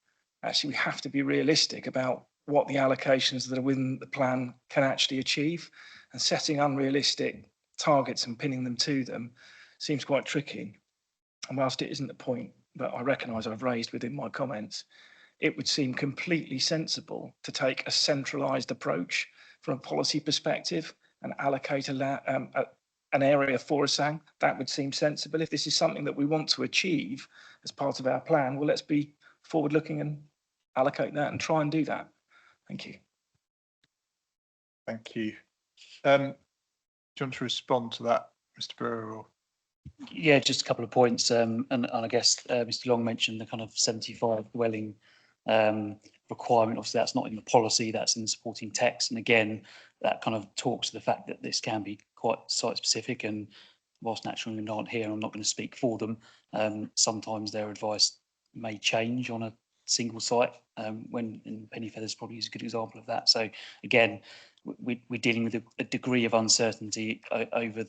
actually we have to be realistic about what the allocations that are within the plan can actually achieve, and setting unrealistic targets and pinning them to them seems quite tricky. And whilst it isn't the point that I recognise I've raised within my comments, it would seem completely sensible to take a centralised approach from a policy perspective and allocate an area for a SANG. That would seem sensible. If this is something that we want to achieve as part of our plan, well, let's be forward-looking and allocate that and try and do that. Thank you. Thank you. Do you want to respond to that, Mr. Brewer? Or? Yeah, just a couple of points. And I guess Mr. Long mentioned the kind of 75 dwelling requirement. Obviously, that's not in the policy, that's in the supporting text. And again, that kind of talks to the fact that this can be quite site specific. And whilst Natural England aren't here, I'm not going to speak for them. Sometimes their advice may change on a single site, when in Pennyfeathers probably is a good example of that. So again, we're dealing with a degree of uncertainty over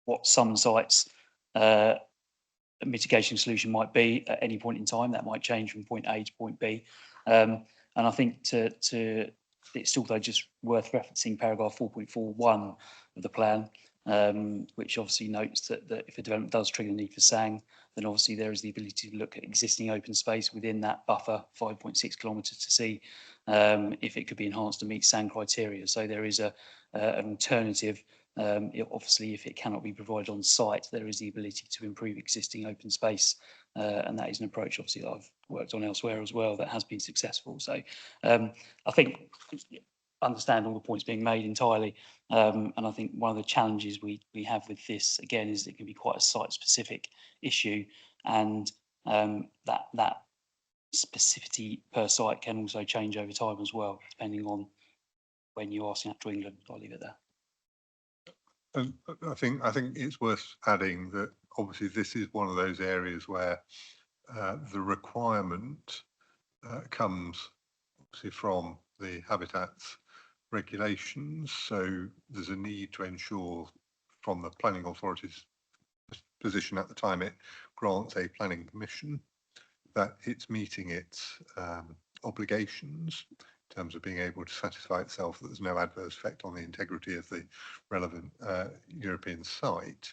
what some sites a mitigation solution might be at any point in time. That might change from point A to point B. And I think it's also just worth referencing paragraph 4.41 of the plan, which obviously notes that if a development does trigger the need for SANG, then obviously there is the ability to look at existing open space within that buffer, 5.6 kilometres, to see if it could be enhanced to meet SANG criteria. So there is an alternative. Obviously, if it cannot be provided on site, there is the ability to improve existing open space, and that is an approach, obviously, that I've worked on elsewhere as well that has been successful. So I think understand all the points being made entirely, and I think one of the challenges we have with this, again, is it can be quite a site-specific issue, and that specificity per site can also change over time as well, depending on when you're asking Natural England. I'll leave it there. And I think it's worth adding that obviously this is one of those areas where the requirement comes obviously from the habitats regulations. So there's a need to ensure from the planning authority's position at the time it grants a planning permission that it's meeting its obligations in terms of being able to satisfy itself that there's no adverse effect on the integrity of the relevant European site.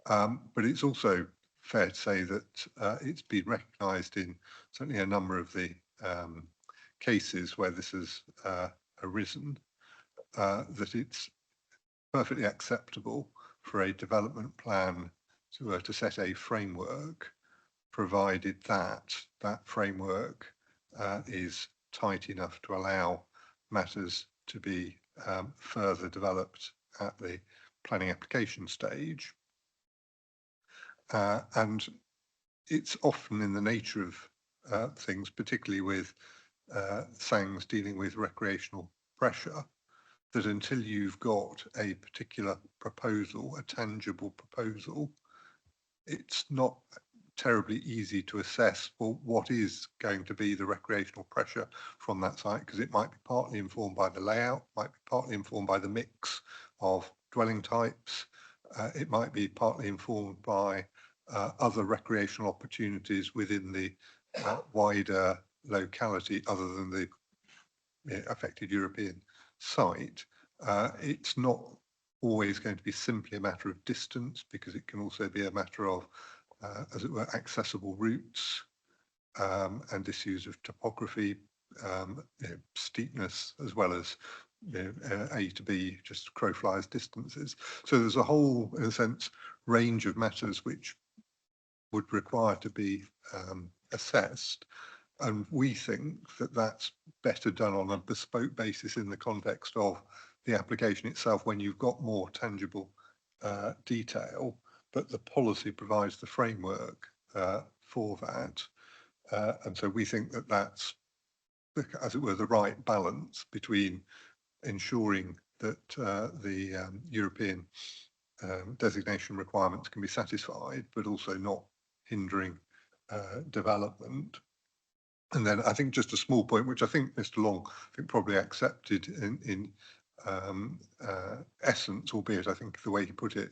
But it's also fair to say that it's been recognised in certainly a number of the cases where this has arisen, that it's perfectly acceptable for a development plan to set a framework, provided that framework is tight enough to allow matters to be further developed at the planning application stage. And it's often in the nature of things, particularly with SANGs dealing with recreational pressure, that until you've got a particular proposal, a tangible proposal, it's not terribly easy to assess, well, what is going to be the recreational pressure from that site, because it might be partly informed by the layout, might be partly informed by the mix of dwelling types, it might be partly informed by other recreational opportunities within the wider locality other than the affected European site. It's not always going to be simply a matter of distance, because it can also be a matter of as it were, accessible routes and issues of topography, steepness, as well as A to B, just crow flies distances. So there's a whole, in a sense, range of matters which would require to be assessed. And we think that that's better done on a bespoke basis in the context of the application itself, when you've got more tangible detail, but the policy provides the framework for that. And so we think that that's, as it were, the right balance between ensuring that the European designation requirements can be satisfied, but also not hindering development. And then I think just a small point, which I think Mr. Long probably accepted in essence, albeit I think the way he put it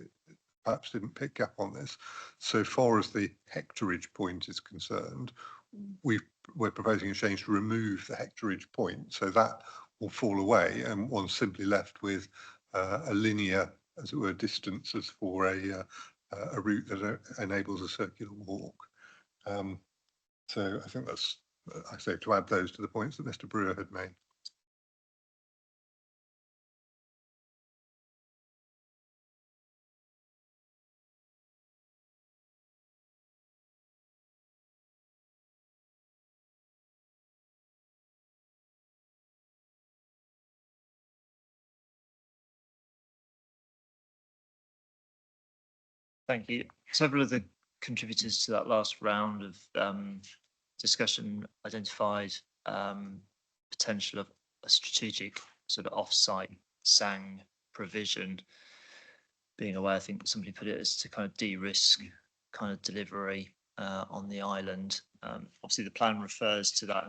perhaps didn't pick up on this. So far as the hectareage point is concerned, we're proposing a change to remove the hectareage point, so that will fall away, and one's simply left with a linear, as it were, distance as for a route that enables a circular walk. So I think that's, I say, to add those to the points that Mr. Brewer had made. Thank you. Several of the contributors to that last round of discussion identified potential of a strategic sort of off-site SANG provision. Being aware, I think somebody put it as to kind of de-risk kind of delivery on the island. Obviously, the plan refers to that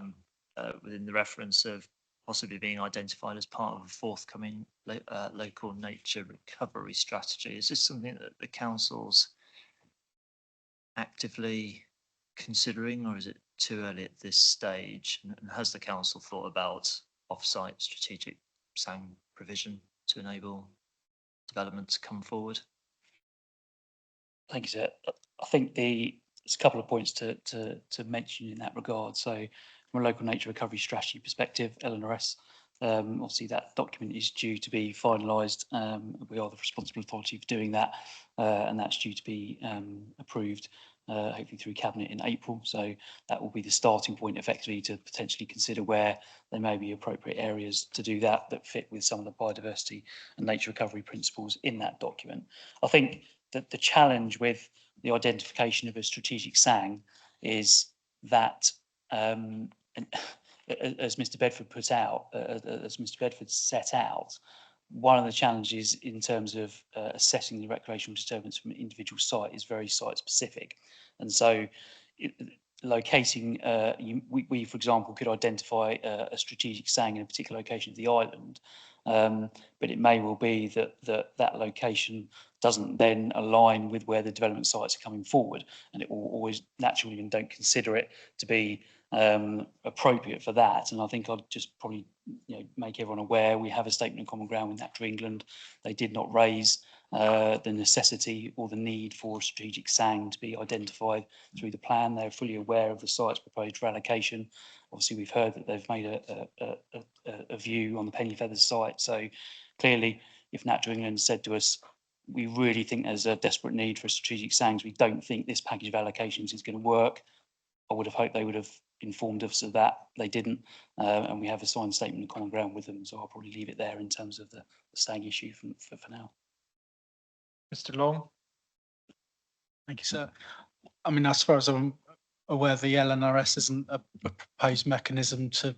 within the reference of possibly being identified as part of a forthcoming local nature recovery strategy. Is this something that the council's actively considering, or is it too early at this stage? And has the council thought about off-site strategic SANG provision to enable development to come forward? Thank you, sir. I think there's a couple of points to mention in that regard. So from a local nature recovery strategy perspective, LNRS, obviously that document is due to be finalised. We are the responsible authority for doing that, and that's due to be approved hopefully through Cabinet in April. So that will be the starting point effectively to potentially consider where there may be appropriate areas to do that fit with some of the biodiversity and nature recovery principles in that document. I think that the challenge with the identification of a strategic SANG is that, as Mr. Bedford put out, as Mr. Bedford set out, one of the challenges in terms of assessing the recreational disturbance from an individual site is very site specific. And so locating, we, for example, could identify a strategic SANG in a particular location of the island, but it may well be that location doesn't then align with where the development sites are coming forward, and it will always naturally and don't consider it to be appropriate for that. And I think I'd just probably make everyone aware we have a statement of common ground with Natural England. They did not raise the necessity or the need for a strategic SANG to be identified through the plan. They're fully aware of the sites proposed for allocation. Obviously, we've heard that they've made a view on the Penny Feathers site. So clearly, if Natural England said to us, we really think there's a desperate need for strategic SANGs, we don't think this package of allocations is going to work, I would have hoped they would have informed us of that. They didn't, and we have a signed statement of common ground with them. So I'll probably leave it there in terms of the SANG issue for now. Mr. Long. Thank you, sir. I mean, as far as I'm aware, the LNRS isn't a proposed mechanism to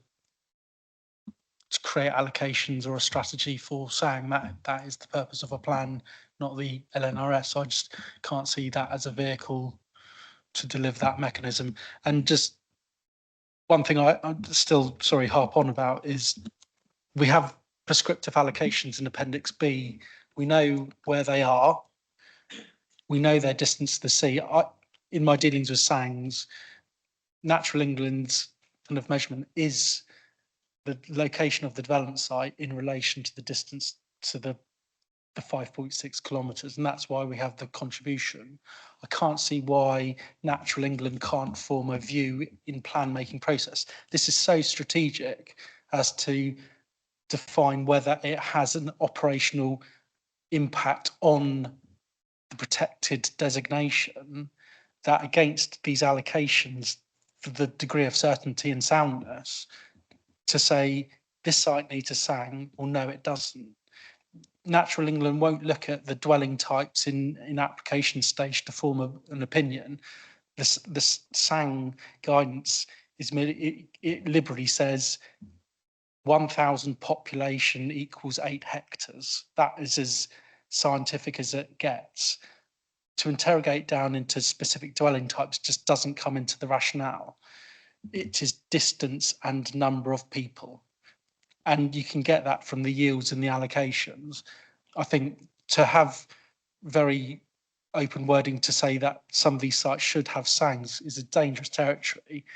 create allocations or a strategy for SANG. That is the purpose of a plan, not the LNRS. I just can't see that as a vehicle to deliver that mechanism. And just one thing I'm still harp on about is we have prescriptive allocations in Appendix B. We know where they are. We know their distance to the sea. In my dealings with SANGs, Natural England's kind of measurement is the location of the development site in relation to the distance to the 5.6 kilometres, and that's why we have the contribution. I can't see why Natural England can't form a view in plan making process. This is so strategic as to define whether it has an operational impact on the protected designation, that against these allocations for the degree of certainty and soundness, to say this site needs a SANG or no, it doesn't. Natural England won't look at the dwelling types in application stage to form an opinion. This SANG guidance is it liberally says 1,000 population equals 8 hectares. That is as scientific as it gets. To interrogate down into specific dwelling types just doesn't come into the rationale. It is distance and number of people. And you can get that from the yields and the allocations. I think to have very open wording to say that some of these sites should have SANGs is a dangerous territory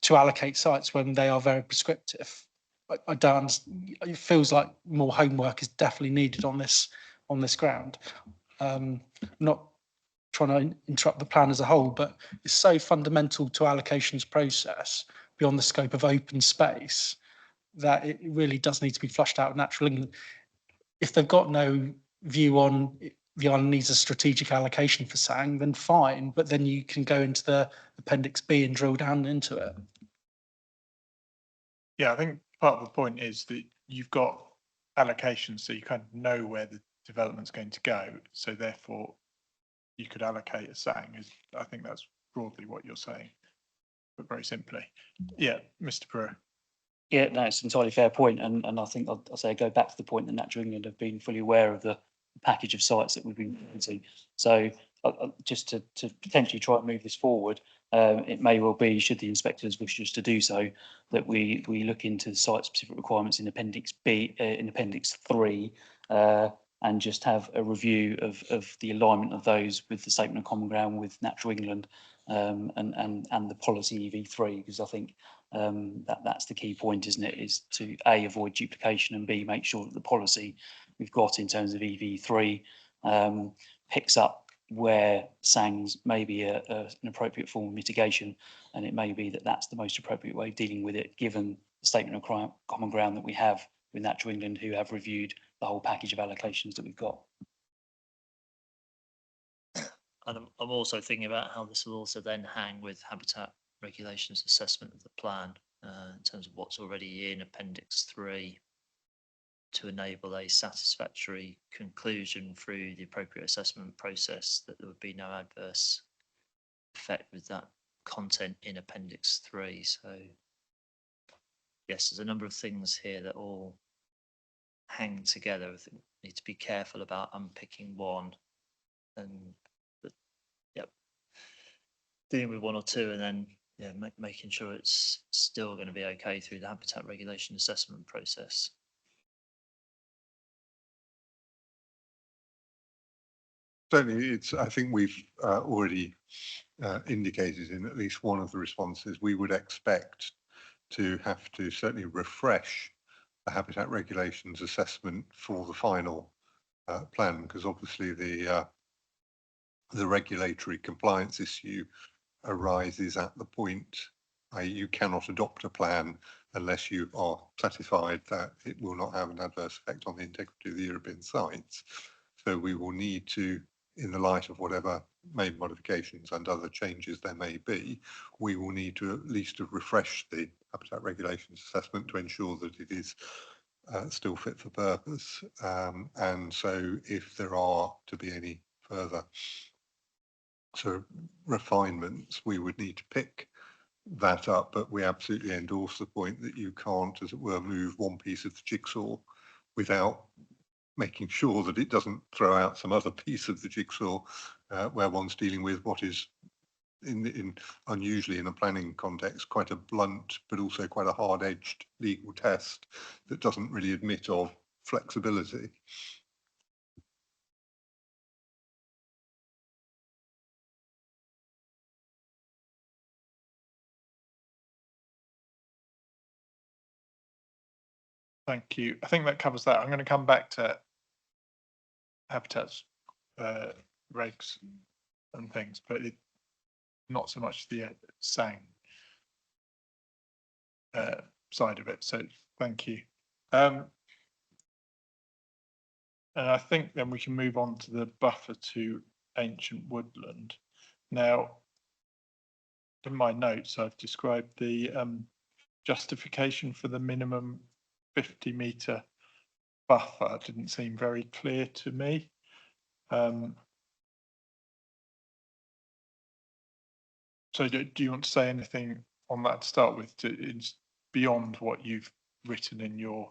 to allocate sites when they are very prescriptive. I don't. It feels like more homework is definitely needed on this ground. Not trying to interrupt the plan as a whole, but it's so fundamental to allocations process beyond the scope of open space that it really does need to be flushed out of natural England. If they've got no view on the island needs a strategic allocation for SANG, then fine, but then you can go into the Appendix B and drill down into it. Yeah, I think part of the point is that you've got allocations, so you kind of know where the development's going to go. So therefore, you could allocate a SANG. I think that's broadly what you're saying, but very simply. Yeah, Mr. Brewer. Yeah, no, it's an entirely fair point, and I think I'll say go back to the point that Natural England have been fully aware of the package of sites that we've been into. So just to potentially try and move this forward, it may well be, should the inspectors wish us to do so, that we look into the site-specific requirements in Appendix B, in Appendix 3, and just have a review of the alignment of those with the Statement of Common Ground with Natural England, and the policy EV3, because I think that's the key point, isn't it? Is to A, avoid duplication, and B, make sure that the policy we've got in terms of EV3 picks up where SANGs may be an appropriate form of mitigation, and it may be that that's the most appropriate way of dealing with it, given the Statement of Common Ground that we have with Natural England, who have reviewed the whole package of allocations that we've got. And I'm also thinking about how this will also then hang with habitat regulations assessment of the plan, in terms of what's already in Appendix 3 to enable a satisfactory conclusion through the appropriate assessment process, that there would be no adverse effect with that content in Appendix 3. So yes, there's a number of things here that all hang together. I think we need to be careful about unpicking one and dealing with one or two, and then making sure it's still going to be okay through the habitat regulation assessment process. Certainly, I think we've already indicated in at least one of the responses, we would expect to have to certainly refresh the habitat regulations assessment for the final plan, because obviously the regulatory compliance issue arises at the point you cannot adopt a plan unless you are satisfied that it will not have an adverse effect on the integrity of the European sites. So we will need to, in the light of whatever main modifications and other changes there may be, we will need to at least refresh the habitat regulations assessment to ensure that it is still fit for purpose. And so if there are to be any further refinements, we would need to pick that up, but we absolutely endorse the point that you can't, as it were, move one piece of the jigsaw without making sure that it doesn't throw out some other piece of the jigsaw where one's dealing with what is unusually in a planning context quite a blunt but also quite a hard-edged legal test that doesn't really admit of flexibility. Thank you. I think that covers that. I'm going to come back to habitats, regs and things, but not so much the SANG side of it. So thank you. And I think then we can move on to the buffer to ancient woodland. Now, in my notes, I've described the justification for the minimum 50-metre buffer. It didn't seem very clear to me. So do you want to say anything on that to start with, beyond what you've written in your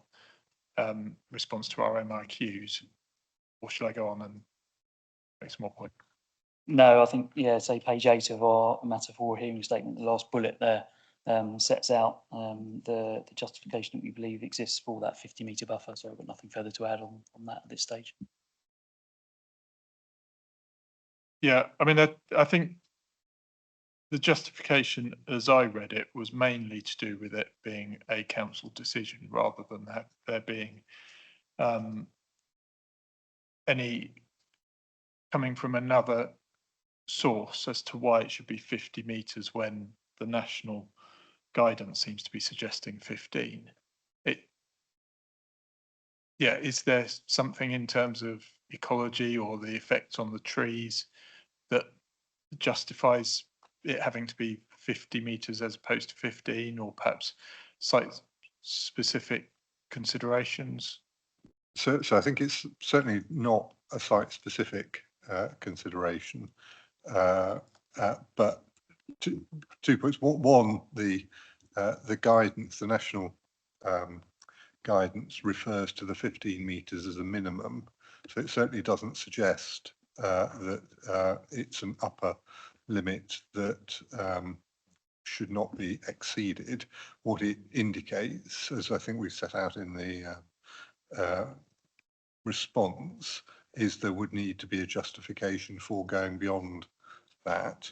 response to our MIQs, or should I go on and make some more points? No, I think, yeah, say page 8 of our matter for hearing statement, the last bullet there sets out the justification that we believe exists for that 50-metre buffer. So I've got nothing further to add on that at this stage. Yeah, I mean, I think the justification, as I read it, was mainly to do with it being a council decision rather than that there being any coming from another source as to why it should be 50 metres when the national guidance seems to be suggesting 15. Is there something in terms of ecology or the effects on the trees that justifies it having to be 50 metres as opposed to 15, or perhaps site specific considerations? So I think it's certainly not a site-specific consideration, but two points. One, the guidance, the national guidance refers to the 15 metres as a minimum, so it certainly doesn't suggest that it's an upper limit that should not be exceeded. What it indicates, as I think we set out in the response, is there would need to be a justification for going beyond that.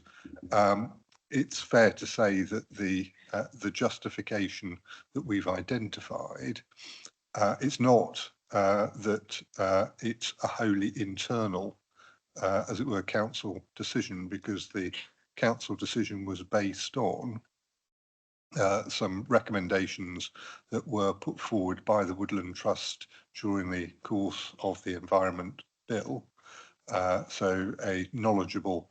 It's fair to say that the justification that we've identified, it's not that it's a wholly internal, as it were, council decision, because the council decision was based on some recommendations that were put forward by the Woodland Trust during the course of the Environment Bill. So a knowledgeable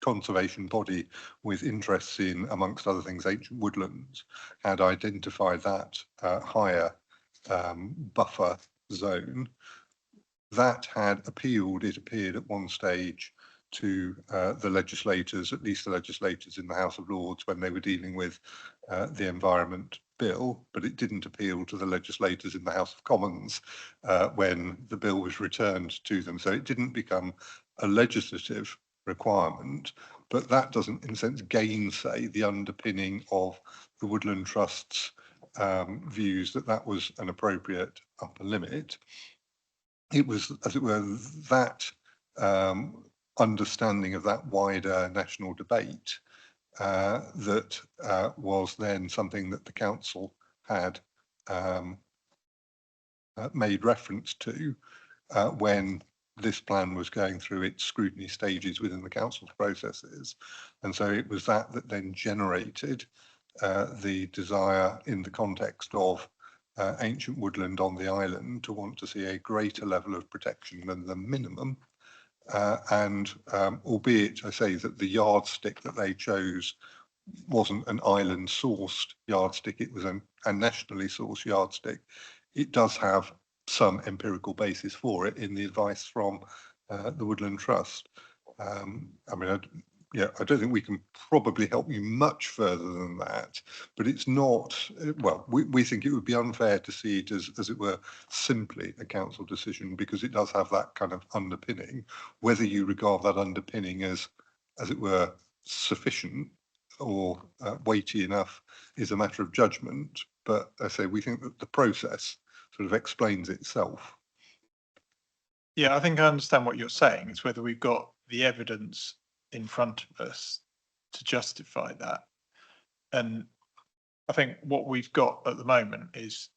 conservation body with interests in, amongst other things, ancient woodlands, had identified that higher buffer zone. That had appealed, it appeared at one stage, to the legislators, at least the legislators in the House of Lords, when they were dealing with the Environment Bill, but it didn't appeal to the legislators in the House of Commons when the bill was returned to them. So it didn't become a legislative requirement, but that doesn't, in a sense, gainsay the underpinning of the Woodland Trust's views that that was an appropriate upper limit. It was, as it were, that understanding of that wider national debate that was then something that the council had made reference to when this plan was going through its scrutiny stages within the council's processes. And so it was that that then generated the desire, in the context of ancient woodland on the island, to want to see a greater level of protection than the minimum. Albeit I say that the yardstick that they chose wasn't an island sourced yardstick, it was a nationally sourced yardstick. It does have some empirical basis for it in the advice from the Woodland Trust. I mean, I don't think we can probably help you much further than that, but it's not, well, we think it would be unfair to see it as it were, simply a council decision, because it does have that kind of underpinning. Whether you regard that underpinning as it were, sufficient or weighty enough is a matter of judgment. But I say we think that the process sort of explains itself. Yeah, I think I understand what you're saying. It's whether we've got the evidence in front of us to justify that. And I think what we've got at the moment is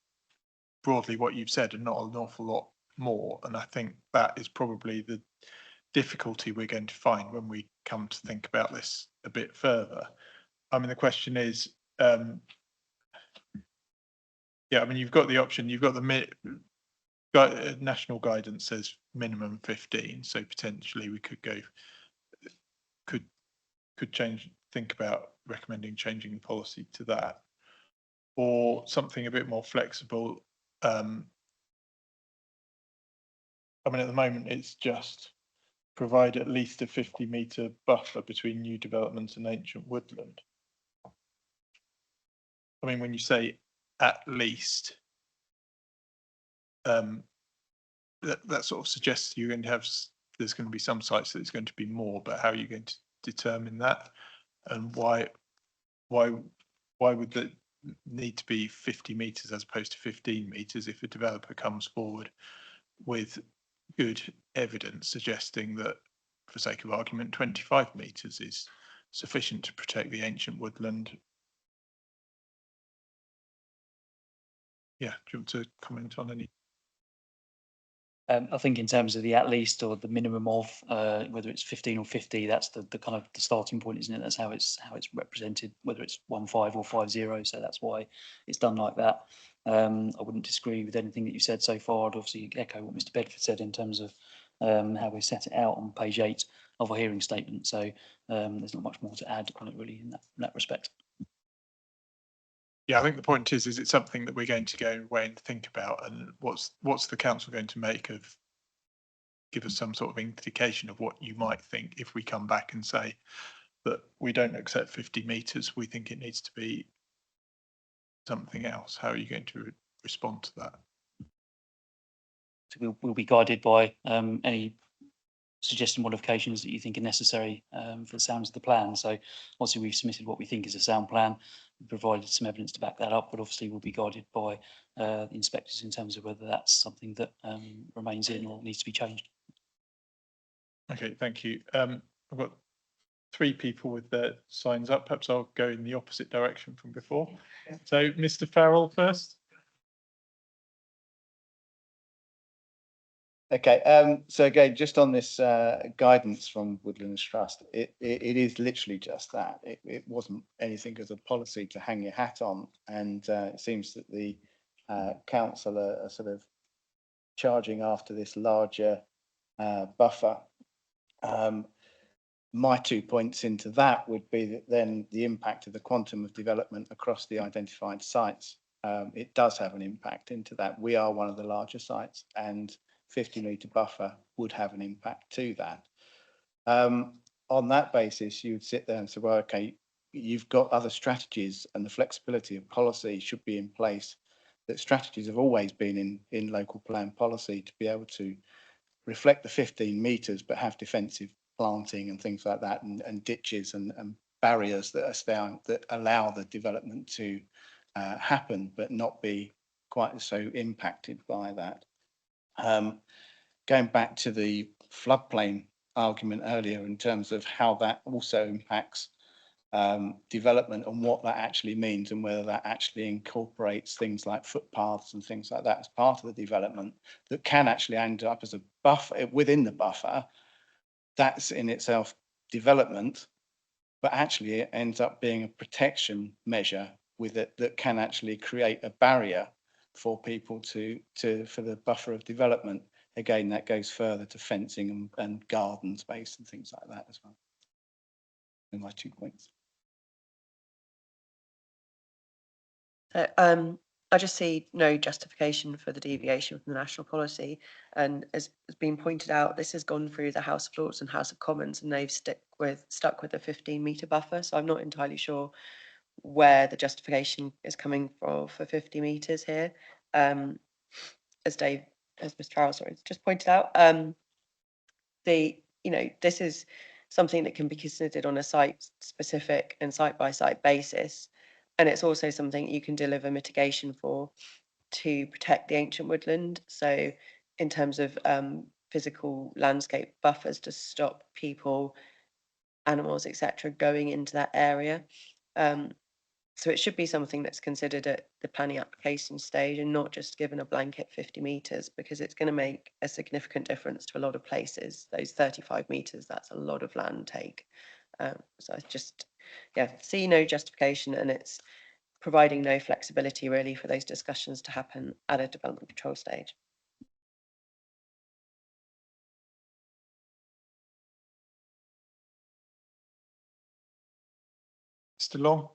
broadly what you've said and not an awful lot more. And I think that is probably the difficulty we're going to find when we come to think about this a bit further. I mean, the question is, yeah, I mean, you've got the option, you've got the national guidance says minimum 15, so potentially we could go, could change, think about recommending changing the policy to that, or something a bit more flexible. I mean, at the moment it's just provide at least a 50-metre buffer between new development and ancient woodland. I mean, when you say at least, that sort of suggests you're going to have, there's going to be some sites that it's going to be more, but how are you going to determine that? And why would that need to be 50 metres as opposed to 15 metres if a developer comes forward with good evidence suggesting that, for sake of argument, 25 metres is sufficient to protect the ancient woodland? Yeah, do you want to comment on any? I think in terms of the at least or the minimum of, whether it's 15 or 50, that's the kind of the starting point, isn't it? That's how it's represented, whether it's 1.5 or 5.0. So that's why it's done like that. I wouldn't disagree with anything that you said so far. I'd obviously echo what Mr. Bedford said in terms of how we set it out on page 8 of our hearing statement. So there's not much more to add on it really in that respect. Yeah, I think the point is it's something that we're going to go away and think about, and what's the council going to make of, give us some sort of indication of what you might think if we come back and say that we don't accept 50 metres, we think it needs to be something else. How are you going to respond to that? So we'll be guided by any suggested modifications that you think are necessary for the sounds of the plan. So obviously we've submitted what we think is a sound plan. We've provided some evidence to back that up, but obviously we'll be guided by the inspectors in terms of whether that's something that remains in or needs to be changed. Okay, thank you. I've got 3 people with their signs up. Perhaps I'll go in the opposite direction from before. So Mr. Farrell first. Okay, so again, just on this guidance from Woodlands Trust, it is literally just that. It wasn't anything as a policy to hang your hat on, and it seems that the council are sort of charging after this larger buffer. My 2 points into that would be that then the impact of the quantum of development across the identified sites. It does have an impact into that. We are one of the larger sites, and 50-metre buffer would have an impact to that. On that basis, you would sit there and say, well, okay, you've got other strategies, and the flexibility of policy should be in place. That strategies have always been in local plan policy to be able to reflect the 15 metres, but have defensive planting and things like that, and ditches and barriers that are down that allow the development to happen, but not be quite so impacted by that. Going back to the floodplain argument earlier in terms of how that also impacts development and what that actually means, and whether that actually incorporates things like footpaths and things like that as part of the development that can actually end up as a buffer within the buffer. That's in itself development, but actually it ends up being a protection measure with it that can actually create a barrier for people for the buffer of development. Again, that goes further to fencing and garden space and things like that as well. And my 2 points. I just see no justification for the deviation from the national policy, and as has been pointed out, this has gone through the House of Lords and House of Commons, and they've stuck with the 15-metre buffer. So I'm not entirely sure where the justification is coming from for 50 metres here. As Mr. Farrell, just pointed out, this is something that can be considered on a site-specific and site-by-site basis, and it's also something you can deliver mitigation for to protect the ancient woodland. So in terms of physical landscape buffers to stop people, animals, etc., going into that area. So it should be something that's considered at the planning application stage and not just given a blanket 50 metres, because it's going to make a significant difference to a lot of places. Those 35 metres, that's a lot of land take. So I just, see no justification, and it's providing no flexibility really for those discussions to happen at a development control stage. Mr. Long.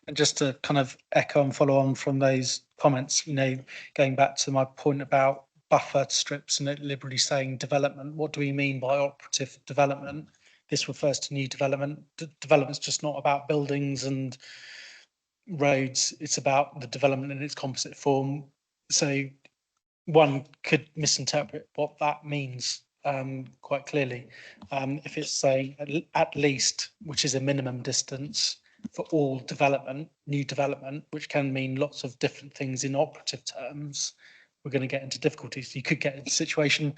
And just to kind of echo and follow on from those comments, going back to my point about buffer strips and it liberally saying development, what do we mean by operative development? This refers to new development. Development's just not about buildings and roads, it's about the development in its composite form. So one could misinterpret what that means quite clearly. If it's saying at least, which is a minimum distance for all development, new development, which can mean lots of different things in operative terms, we're going to get into difficulties. You could get into a situation,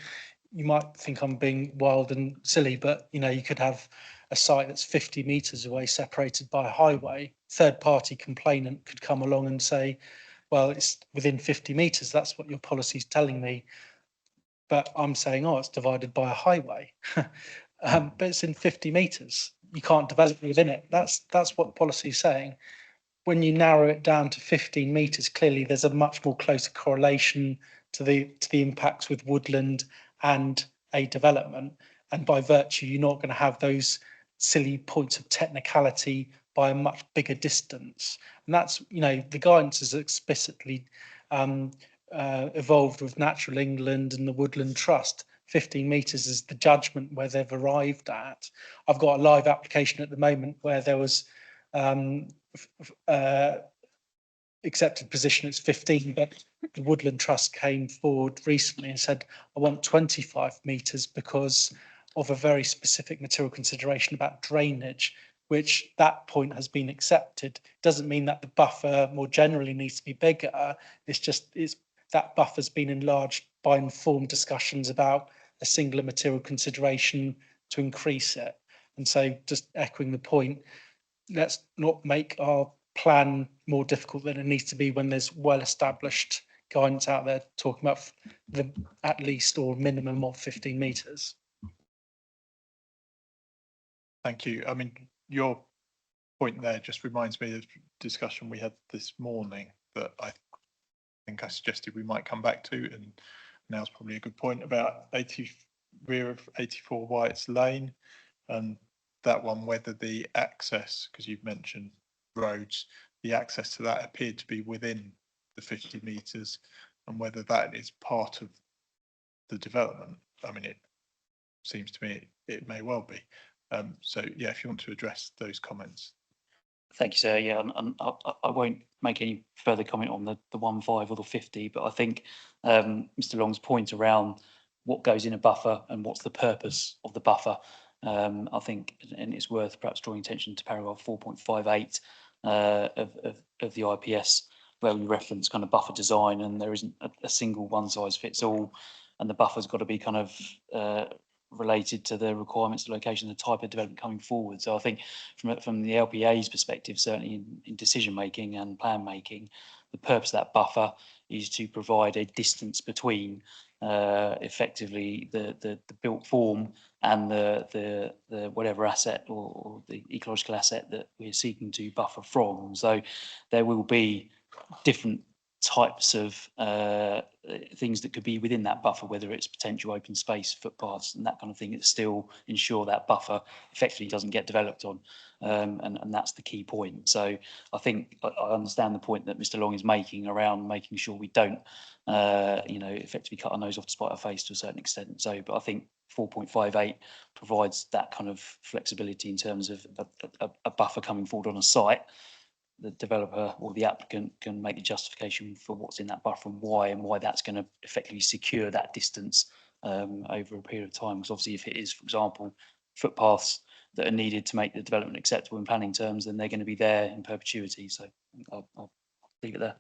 you might think I'm being wild and silly, but you could have a site that's 50 metres away, separated by a highway. Third-party complainant could come along and say, well, it's within 50 metres, that's what your policy is telling me. but I'm saying, oh, it's divided by a highway. But it's in 50 metres. You can't develop within it. That's what policy is saying. When you narrow it down to 15 metres, clearly there's a much more closer correlation to the impacts with woodland and a development. And by virtue, you're not going to have those silly points of technicality by a much bigger distance. And that's, you know, the guidance is explicitly evolved with Natural England and the Woodland Trust. 15 metres is the judgment where they've arrived at. I've got a live application at the moment where there was accepted position it's 15, but the Woodland Trust came forward recently and said, I want 25 metres because of a very specific material consideration about drainage, which that point has been accepted. Doesn't mean that the buffer more generally needs to be bigger. It's that buffer's been enlarged by informed discussions about a singular material consideration to increase it. And so just echoing the point, let's not make our plan more difficult than it needs to be when there's well-established guidance out there talking about the at least or minimum of 15 metres. Thank you. I mean, your point there just reminds me of discussion we had this morning that I think I suggested we might come back to, and now's probably a good point about rear of 84 Wight's Lane, and that one, whether the access, because you've mentioned roads, the access to that appeared to be within the 50 metres, and whether that is part of the development. I mean, it seems to me it may well be. So yeah, if you want to address those comments. Thank you, sir. Yeah, and I won't make any further comment on the 15 or the 50, but I think Mr. Long's point around what goes in a buffer and what's the purpose of the buffer, I think, and it's worth perhaps drawing attention to paragraph 4.58 of the IPS, where we reference kind of buffer design, and there isn't a single one size fits all, and the buffer's got to be kind of related to the requirements, the location, the type of development coming forward. So I think from the LPA's perspective, certainly in decision making and plan making, the purpose of that buffer is to provide a distance between effectively the built form and the whatever asset or the ecological asset that we're seeking to buffer from. So there will be different types of things that could be within that buffer, whether it's potential open space, footpaths and that kind of thing, that still ensure that buffer effectively doesn't get developed on. And that's the key point. So I think I understand the point that Mr. Long is making around making sure we don't, effectively cut our nose off to spite our face to a certain extent. So, but I think 4.58 provides that kind of flexibility in terms of a buffer coming forward on a site. The developer or the applicant can make the justification for what's in that buffer and why that's going to effectively secure that distance over a period of time. Because obviously, if it is, for example, footpaths that are needed to make the development acceptable in planning terms, then they're going to be there in perpetuity. So I'll leave it there.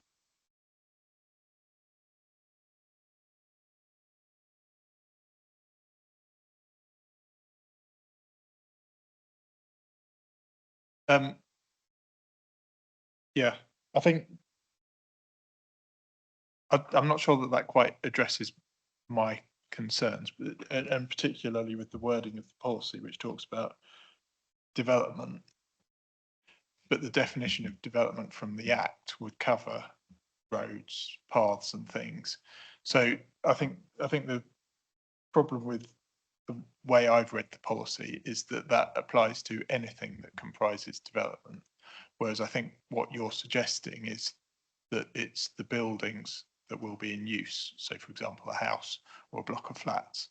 Yeah, I think I'm not sure that quite addresses my concerns, and particularly with the wording of the policy, which talks about development. But the definition of development from the Act would cover roads, paths, and things. So I think the problem with the way I've read the policy is that applies to anything that comprises development. Whereas I think what you're suggesting is that it's the buildings that will be in use. So, for example, a house or a block of flats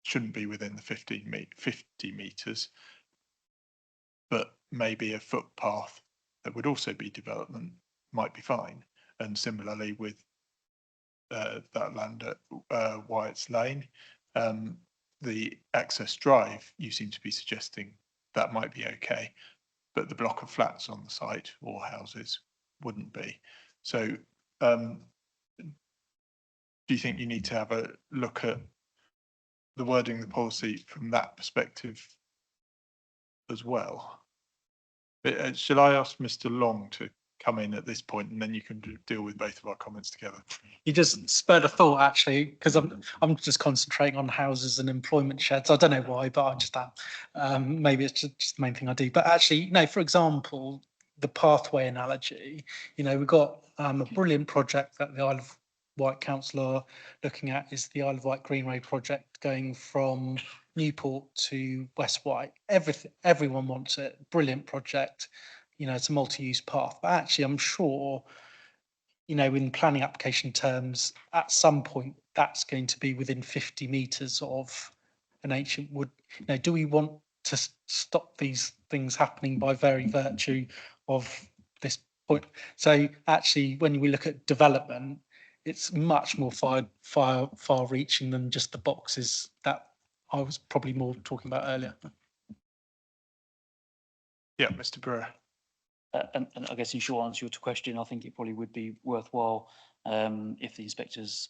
shouldn't be within the 50 metres, but maybe a footpath that would also be development might be fine. And similarly with that land at Wight's Lane, the access drive, you seem to be suggesting that might be okay, but the block of flats on the site or houses wouldn't be. So do you think you need to have a look at the wording of the policy from that perspective as well? Shall I ask Mr. Long to come in at this point, and then you can deal with both of our comments together. You just spurred a thought actually, because I'm just concentrating on houses and employment sheds. I don't know why, but I just am. Maybe it's just the main thing I do. But actually, for example, the pathway analogy. We've got a brilliant project that the Isle of Wight Council are looking at is the Isle of Wight Greenway project going from Newport to West Wight. Everyone wants it. Brilliant project. It's a multi-use path. But actually, I'm sure, in planning application terms, at some point, that's going to be within 50 metres of an ancient wood. Do we want to stop these things happening by very virtue of this point? So actually, when we look at development, it's much more far-reaching than just the boxes that I was probably more talking about earlier. Yeah, Mr. Brewer. And I guess in short answer to your question, I think it probably would be worthwhile if the inspectors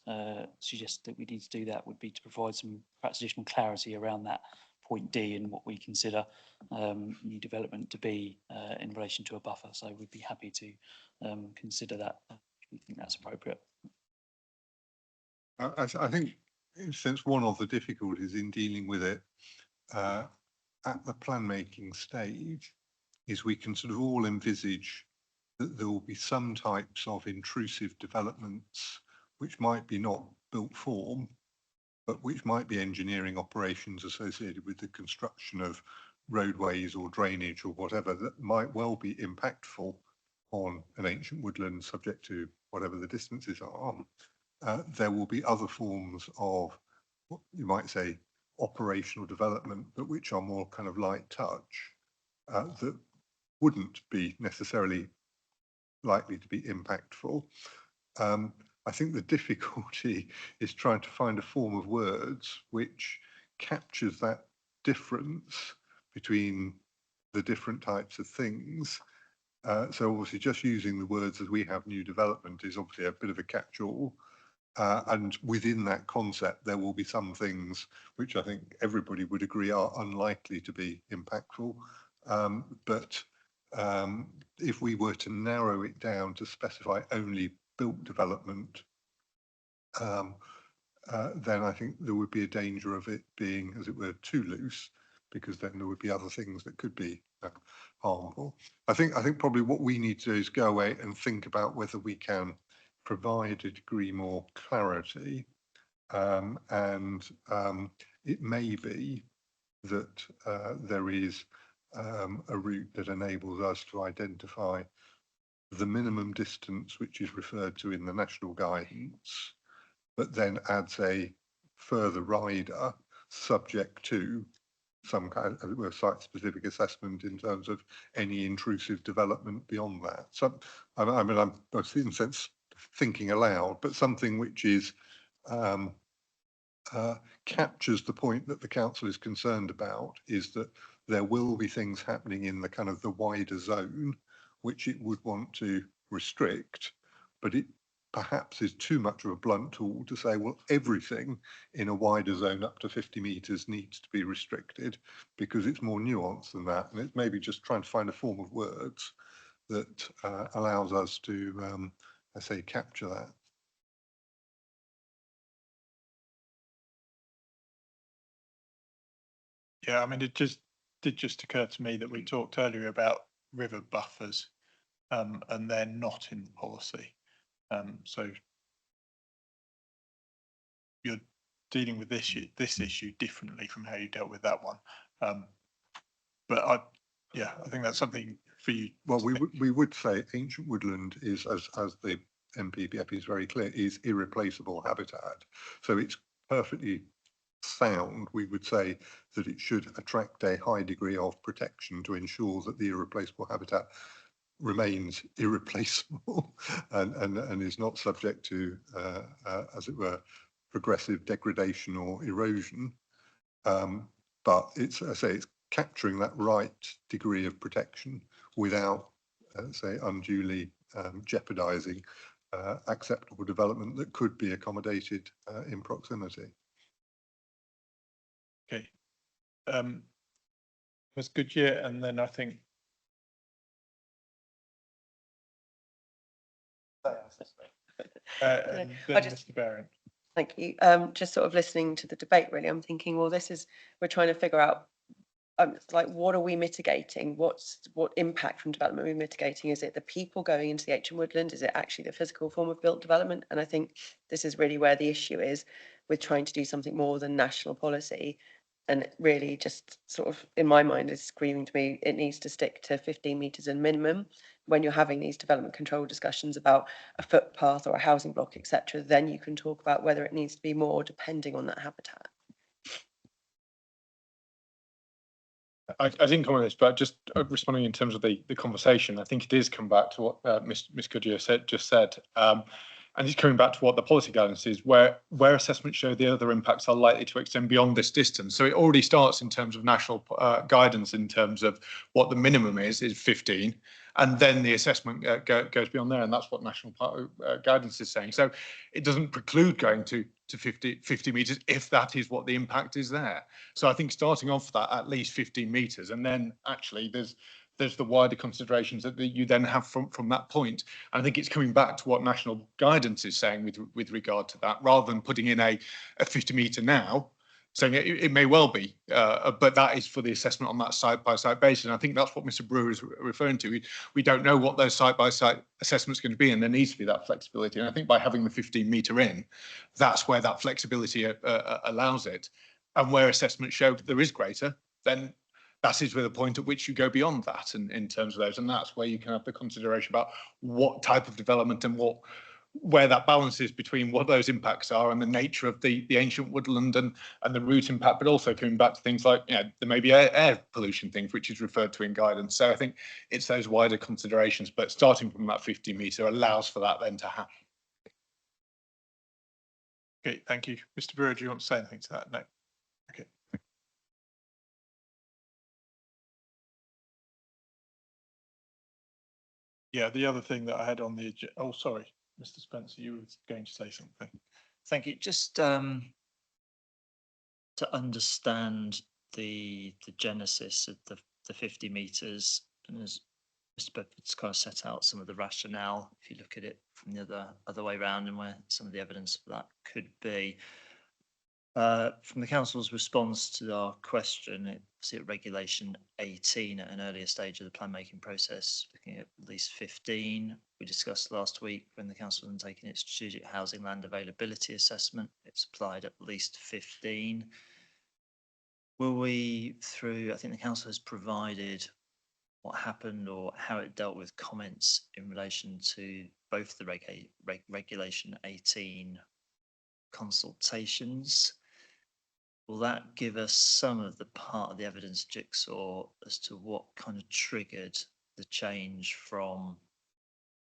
suggest that we need to do that, would be to provide some perhaps additional clarity around that point D and what we consider new development to be in relation to a buffer. So we'd be happy to consider that if we think that's appropriate. I think since one of the difficulties in dealing with it at the plan making stage is we can sort of all envisage that there will be some types of intrusive developments which might be not built form, but which might be engineering operations associated with the construction of roadways or drainage or whatever that might well be impactful on an ancient woodland subject to whatever the distances are. There will be other forms of what you might say operational development, but which are more kind of light touch that wouldn't be necessarily likely to be impactful. I think the difficulty is trying to find a form of words which captures that difference between the different types of things. So obviously just using the words as we have new development is obviously a bit of a catch-all. And within that concept, there will be some things which I think everybody would agree are unlikely to be impactful. But if we were to narrow it down to specify only built development, then I think there would be a danger of it being, as it were, too loose, because then there would be other things that could be harmful. I think probably what we need to do is go away and think about whether we can provide a degree more clarity, and it may be that there is a route that enables us to identify the minimum distance which is referred to in the national guidance, but then adds a further rider subject to some kind of site-specific assessment in terms of any intrusive development beyond that. So, I mean, I'm in a sense thinking aloud, but something which is captures the point that the council is concerned about is that there will be things happening in the kind of the wider zone which it would want to restrict, but it perhaps is too much of a blunt tool to say, well, everything in a wider zone up to 50 metres needs to be restricted, because it's more nuanced than that. And it's maybe just trying to find a form of words that allows us to, I say, capture that. Yeah, I mean, it did just occur to me that we talked earlier about river buffers, and they're not in the policy. So you're dealing with this issue differently from how you dealt with that one. But I think that's something for you. Well, we would say ancient woodland is, as the MPPF is very clear, is irreplaceable habitat. So it's perfectly sound, we would say, that it should attract a high degree of protection to ensure that the irreplaceable habitat remains irreplaceable and is not subject to, as it were, progressive degradation or erosion. But it's, I say, it's capturing that right degree of protection without, say, unduly jeopardizing acceptable development that could be accommodated in proximity. Okay. Was Goodyear, and then I think And then Mr. Barron. Thank you. Just sort of listening to the debate, really, I'm thinking, well, we're trying to figure out, like, what are we mitigating? What impact from development are we mitigating? Is it the people going into the ancient woodland? Is it actually the physical form of built development? And I think this is really where the issue is with trying to do something more than national policy. And it really just sort of, in my mind, is screaming to me, it needs to stick to 15 metres in minimum. When you're having these development control discussions about a footpath or a housing block, etc., then you can talk about whether it needs to be more depending on that habitat. I didn't comment on this, but just responding in terms of the conversation, I think it is come back to what Ms. Goodyear just said. And it's coming back to what the policy guidance is, where assessments show the other impacts are likely to extend beyond this distance. So it already starts in terms of national guidance in terms of what the minimum is 15. And then the assessment goes beyond there. And that's what national guidance is saying. So it doesn't preclude going to 50 metres if that is what the impact is there. So I think starting off that at least 15 metres, and then actually there's the wider considerations that you then have from that point. And I think it's coming back to what national guidance is saying with regard to that, rather than putting in a 50 metre now, saying it may well be, but that is for the assessment on that site-by-site basis. And I think that's what Mr. Brewer is referring to. We don't know what those site-by-site assessments are going to be, and there needs to be that flexibility. And I think by having the 15 metre in, that's where that flexibility allows it. And where assessments show that there is greater, then that is where the point at which you go beyond that in terms of those. And that's where you can have the consideration about what type of development and where that balance is between what those impacts are and the nature of the ancient woodland and the root impact, but also coming back to things like, there may be air pollution things, which is referred to in guidance. So I think it's those wider considerations, but starting from that 50 metre allows for that then to happen. Okay, thank you. Mr. Brewer, do you want to say anything to that? No. Okay. Yeah, the other thing that I had on the agenda, oh, sorry, Mr. Spencer, you were going to say something. Thank you. Just to understand the genesis of the 50 metres, and as Mr. Bedford's kind of set out some of the rationale, if you look at it from the other way around and where some of the evidence for that could be. From the council's response to our question, it's at regulation 18 at an earlier stage of the plan making process, looking at least 15. We discussed last week when the council had taken its strategic housing land availability assessment, it's applied at least 15. Will we, I think the council has provided what happened or how it dealt with comments in relation to both the regulation 18 consultations. Will that give us some of the part of the evidence jigsaw as to what kind of triggered the change from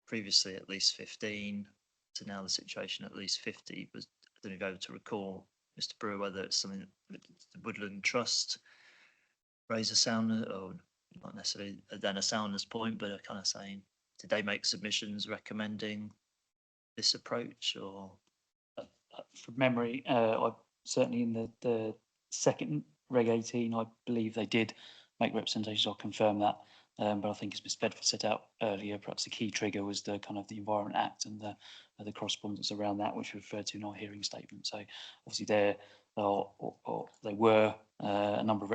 previously at least 15 to now the situation at least 50? But I don't know if you're able to recall, Mr. Brewer, whether it's something that the Woodland Trust raise a soundness, or not necessarily then a soundness point, but a kind of saying, did they make submissions recommending this approach? Or from memory, I certainly in the second Reg 18, I believe they did make representations. I'll confirm that. But I think as Ms. Bedford set out earlier, perhaps the key trigger was the kind of the Environment Act and the correspondence around that, which we referred to in our hearing statement. So obviously there were a number of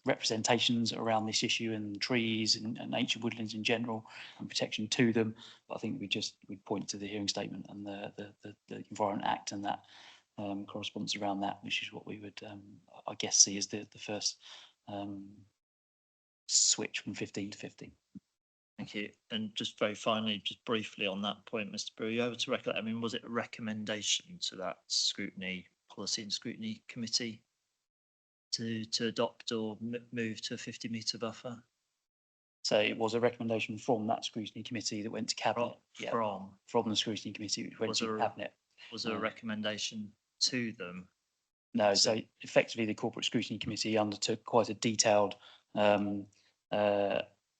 representations around this issue and trees and ancient woodlands in general and protection to them. But I think we'd point to the hearing statement and the Environment Act and that correspondence around that, which is what we would, I guess, see as the first switch from 15 to 50. Thank you. And just very finally, just briefly on that point, Mr. Brewer, are you able to recollect, I mean, was it a recommendation to that policy and scrutiny committee to adopt or move to a 50 metre buffer? So it was a recommendation from that scrutiny committee that went to cabinet. From the scrutiny committee, which went to cabinet. Was there a recommendation to them? No, so effectively the corporate scrutiny committee undertook quite a detailed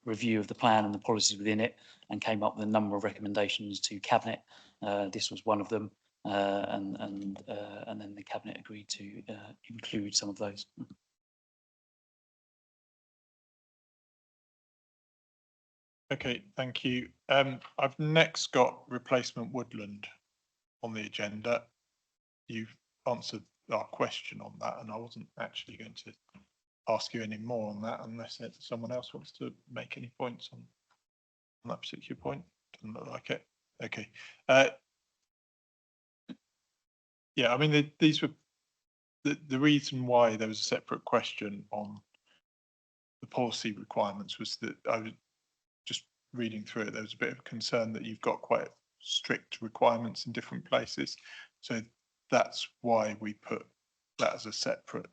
review of the plan and the policies within it and came up with a number of recommendations to cabinet. This was one of them, and then the cabinet agreed to include some of those. Okay, thank you. I've next got replacement woodland on the agenda. You've answered our question on that, and I wasn't actually going to ask you any more on that unless someone else wants to make any points on that particular point. Doesn't look like it. Okay. Yeah, I mean, these were the reason why there was a separate question on the policy requirements was that I was just reading through it. There was a bit of concern that you've got quite strict requirements in different places. So that's why we put that as a separate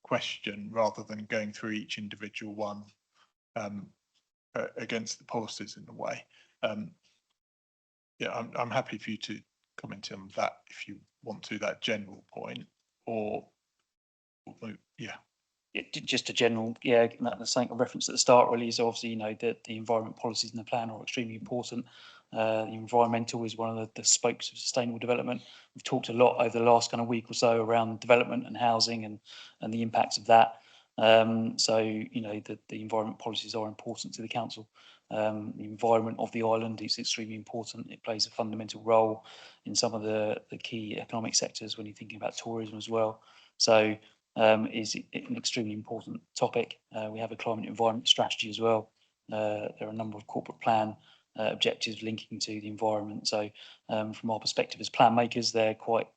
question rather than going through each individual one against the policies in a way. Yeah, I'm happy for you to comment on that if you want to, that general point, or yeah. Just a general, yeah, that's something I referenced at the start really, is obviously, you know, that the environment policies in the plan are extremely important. The environmental is one of the spokes of sustainable development. We've talked a lot over the last kind of week or so around development and housing and the impacts of that. So, you know, the environment policies are important to the council. The environment of the island is extremely important. It plays a fundamental role in some of the key economic sectors when you're thinking about tourism as well. So is an extremely important topic. We have a climate environment strategy as well. There are a number of corporate plan objectives linking to the environment. So from our perspective as plan makers, they're quite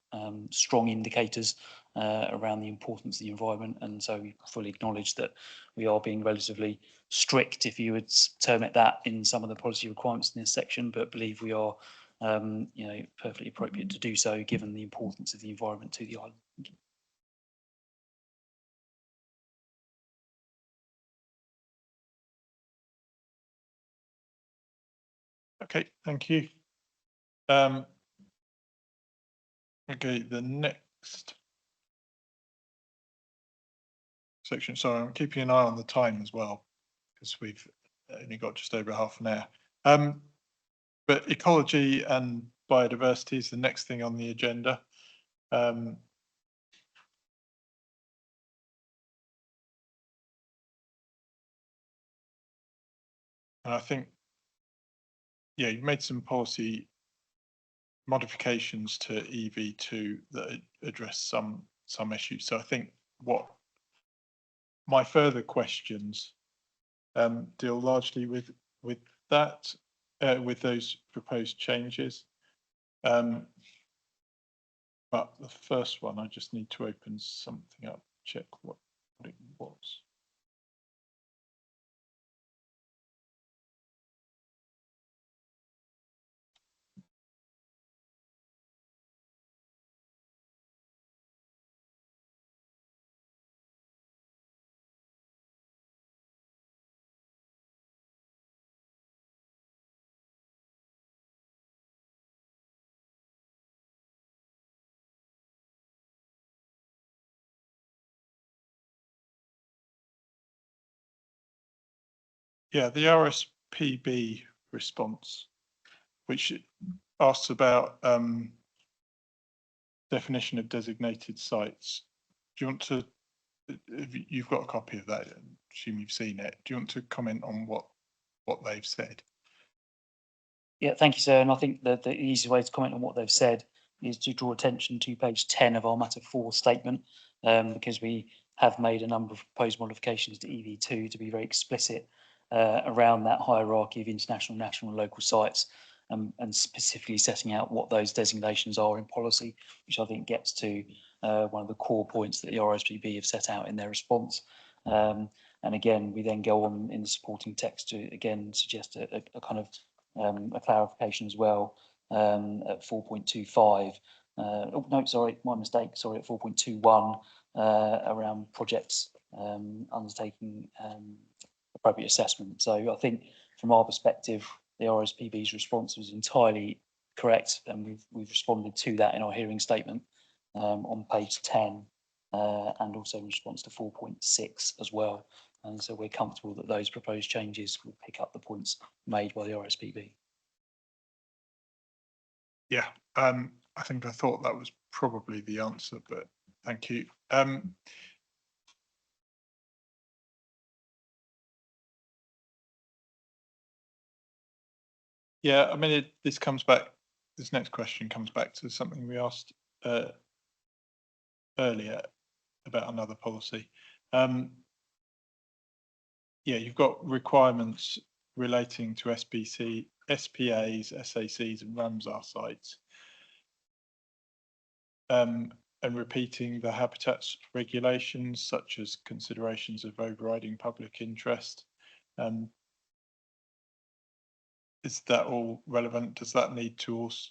strong indicators around the importance of the environment. And so we fully acknowledge that we are being relatively strict, if you would term it that, in some of the policy requirements in this section, but believe we are you know, perfectly appropriate to do so given the importance of the environment to the island. Thank you. Okay, thank you. Okay, the next section. Sorry, I'm keeping an eye on the time as well because we've only got just over half an hour. But ecology and biodiversity is the next thing on the agenda. And I think, yeah, you've made some policy modifications to EV2 that address some issues. So I think what my further questions deal largely with that, with those proposed changes. But the first one, I just need to open something up, check what it was. Yeah, the RSPB response, which asks about definition of designated sites. Do you want to, if you've got a copy of that, I assume you've seen it. Do you want to comment on what they've said? Yeah, thank you, sir. And I think that the easiest way to comment on what they've said is to draw attention to page 10 of our Matter 4 statement, because we have made a number of proposed modifications to EV2 to be very explicit around that hierarchy of international, national and local sites, and specifically setting out what those designations are in policy, which I think gets to one of the core points that the RSPB have set out in their response. And again, we then go on in the supporting text to again suggest a kind of a clarification as well at 4.25. Oh, no, sorry, my mistake. Sorry, at 4.21 around projects undertaking appropriate assessment. So I think from our perspective, the RSPB's response was entirely correct, and we've responded to that in our hearing statement on page 10, and also in response to 4.6 as well. And so we're comfortable that those proposed changes will pick up the points made by the RSPB. Yeah, I think I thought that was probably the answer, but thank you. Yeah, I mean, this comes back, this next question comes back to something we asked earlier about another policy. Yeah, you've got requirements relating to SPAs, SACs and Ramsar sites. And repeating the habitats regulations, such as considerations of overriding public interest. Is that all relevant? Does that need to also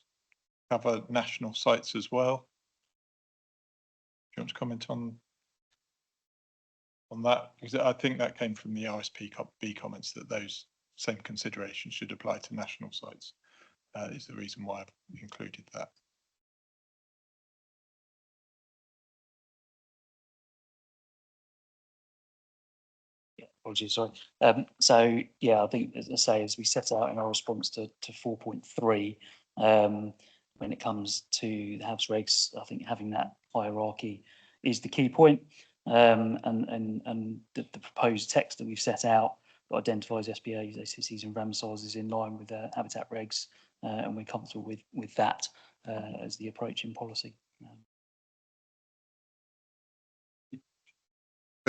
cover national sites as well? Do you want to comment on that? Because I think that came from the RSPB comments, that those same considerations should apply to national sites. Is the reason why I've included that. Yeah, apologies, sorry. So yeah, I think, as I say, as we set out in our response to 4.3, when it comes to the house regs, I think having that hierarchy is the key point. And the proposed text that we've set out that identifies SPAs, ACCs and Ramsars is in line with the habitat regs, and we're comfortable with that as the approach in policy.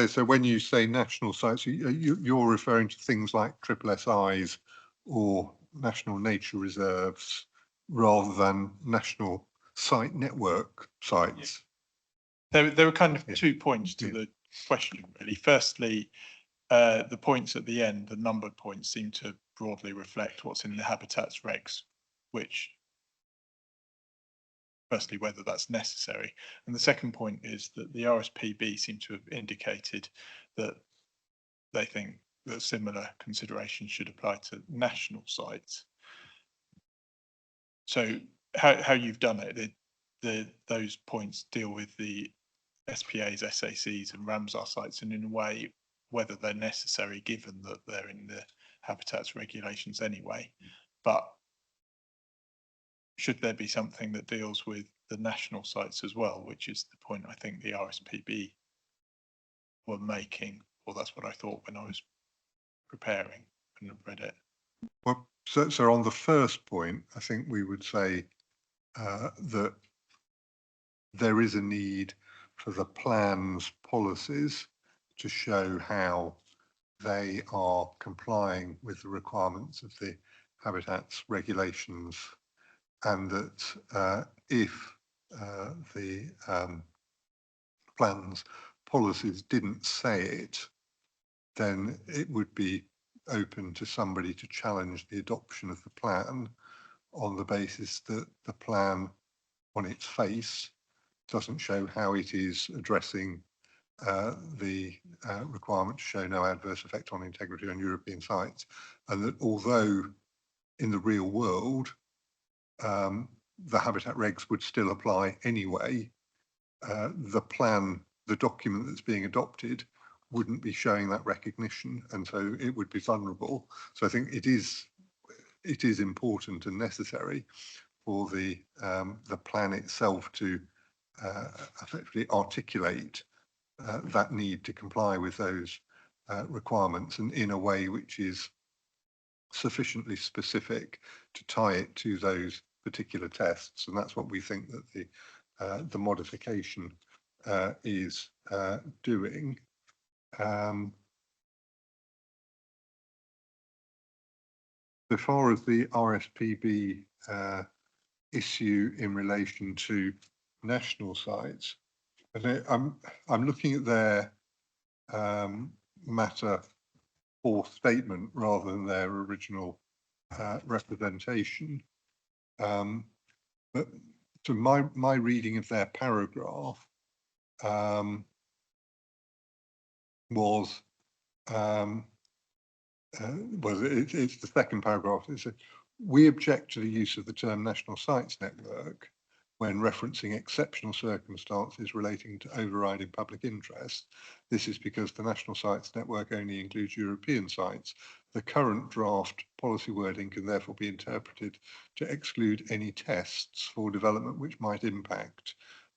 So when you say national sites, you're referring to things like triple SIs or national nature reserves rather than national site network sites. There were kind of 2 points to the question, really. Firstly, the points at the end, the numbered points, seem to broadly reflect what's in the habitats regs, which firstly, whether that's necessary. And the second point is that the RSPB seem to have indicated that they think that similar considerations should apply to national sites. So how you've done it, those points deal with the SPAs, SACs and Ramsar sites, and in a way, whether they're necessary given that they're in the habitats regulations anyway. But should there be something that deals with the national sites as well, which is the point I think the RSPB were making, or that's what I thought when I was preparing and read it. Well, so on the first point, I think we would say that there is a need for the plan's policies to show how they are complying with the requirements of the habitats regulations, and that if the plan's policies didn't say it, then it would be open to somebody to challenge the adoption of the plan on the basis that the plan on its face doesn't show how it is addressing the requirement to show no adverse effect on integrity on European sites, and that although in the real world the habitat regs would still apply anyway, the plan, the document that's being adopted, wouldn't be showing that recognition, and so it would be vulnerable. So I think it is important and necessary for the plan itself to effectively articulate that need to comply with those requirements, and in a way which is sufficiently specific to tie it to those particular tests. And that's what we think that the modification is doing. As far as the RSPB issue in relation to national sites, and I'm looking at their matter fourth statement rather than their original representation. But to my reading of their paragraph was well, it's the second paragraph. It says, we object to the use of the term national sites network when referencing exceptional circumstances relating to overriding public interest. This is because the national sites network only includes European sites. The current draft policy wording can therefore be interpreted to exclude any tests for development which might impact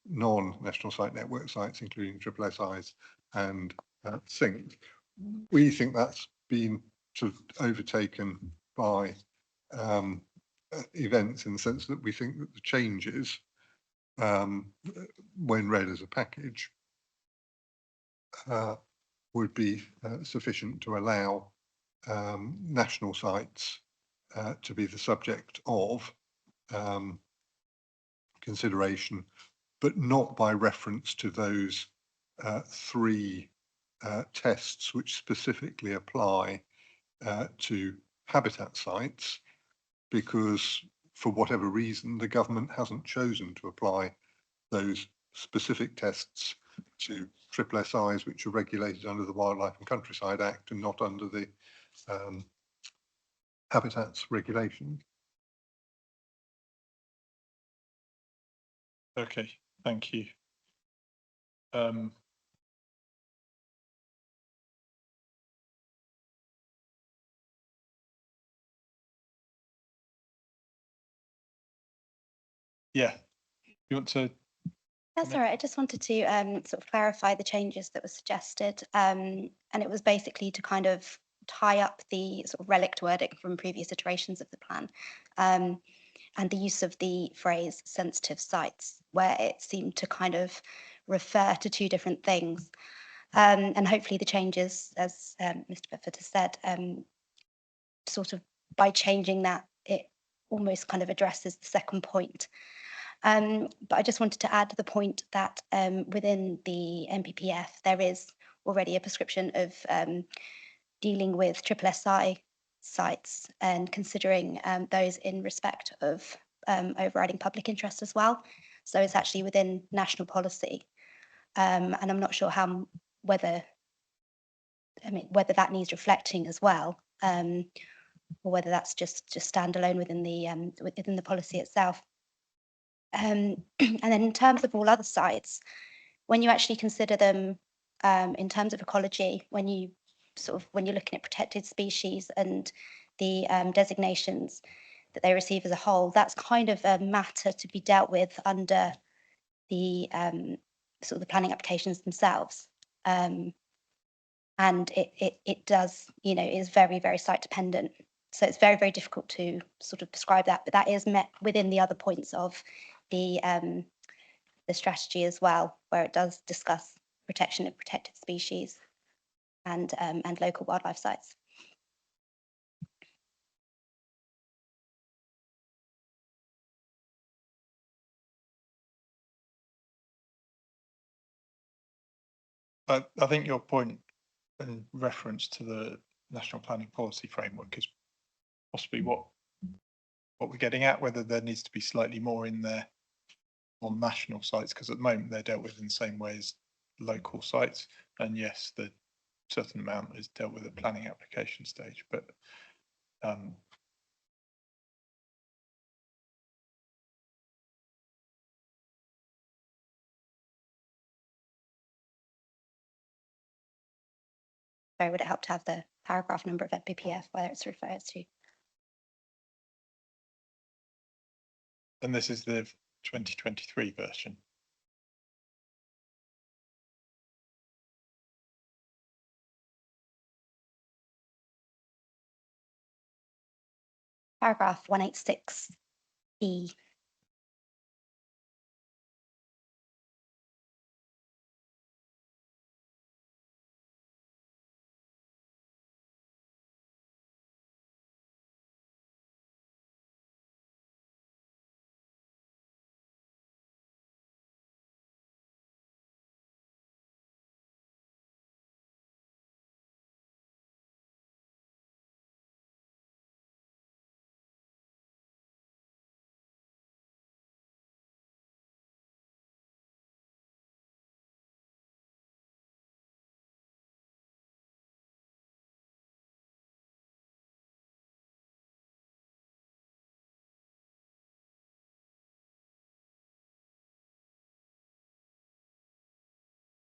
non-national site network sites, including triple SIs and SINCs. We think that's been sort of overtaken by events, in the sense that we think that the changes, when read as a package, would be sufficient to allow national sites to be the subject of consideration, but not by reference to those three tests which specifically apply to habitat sites, because for whatever reason the government hasn't chosen to apply those specific tests to triple SIs which are regulated under the Wildlife and Countryside Act and not under the habitats regulation. Okay, thank you. Yeah, you want to? That's all right. I just wanted to sort of clarify the changes that were suggested. And it was basically to kind of tie up the sort of relict wording from previous iterations of the plan, and the use of the phrase sensitive sites, where it seemed to kind of refer to two different things. And hopefully the changes, as Mr. Bedford has said, sort of by changing that, it almost kind of addresses the second point. But I just wanted to add the point that within the NPPF, there is already a prescription of dealing with triple SI sites and considering those in respect of overriding public interest as well. So it's actually within national policy. And I'm not sure whether that needs reflecting as well, or whether that's just standalone within the policy itself. And then in terms of all other sites, when you actually consider them in terms of ecology, when you're looking at protected species and the designations that they receive as a whole, that's kind of a matter to be dealt with under the sort of the planning applications themselves. And it does, is very, very site dependent. So it's very, very difficult to sort of prescribe that, but that is met within the other points of the strategy as well, where it does discuss protection of protected species and local wildlife sites. I think your point in reference to the National Planning Policy Framework is possibly what we're getting at, whether there needs to be slightly more in there on national sites, because at the moment they're dealt with in the same way as local sites. And yes, the certain amount is dealt with at planning application stage, but So would it help to have the paragraph number of NPPF where it's referred to? and this is the 2023 version. Paragraph 186E.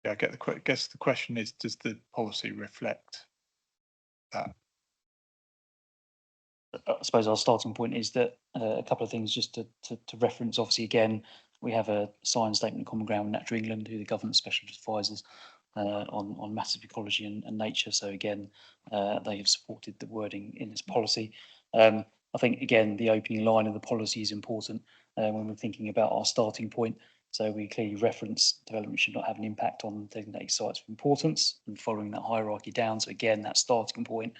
Yeah, I guess the question is, does the policy reflect that? I suppose our starting point is that a couple of things just to reference. Obviously, again, we have a signed statement of common ground with Natural England, who the government special advisors on massive ecology and nature. So again, they have supported the wording in this policy. I think, again, the opening line of the policy is important when we're thinking about our starting point. So we clearly reference development should not have an impact on designated sites of importance, and following that hierarchy down. So again, that starting point,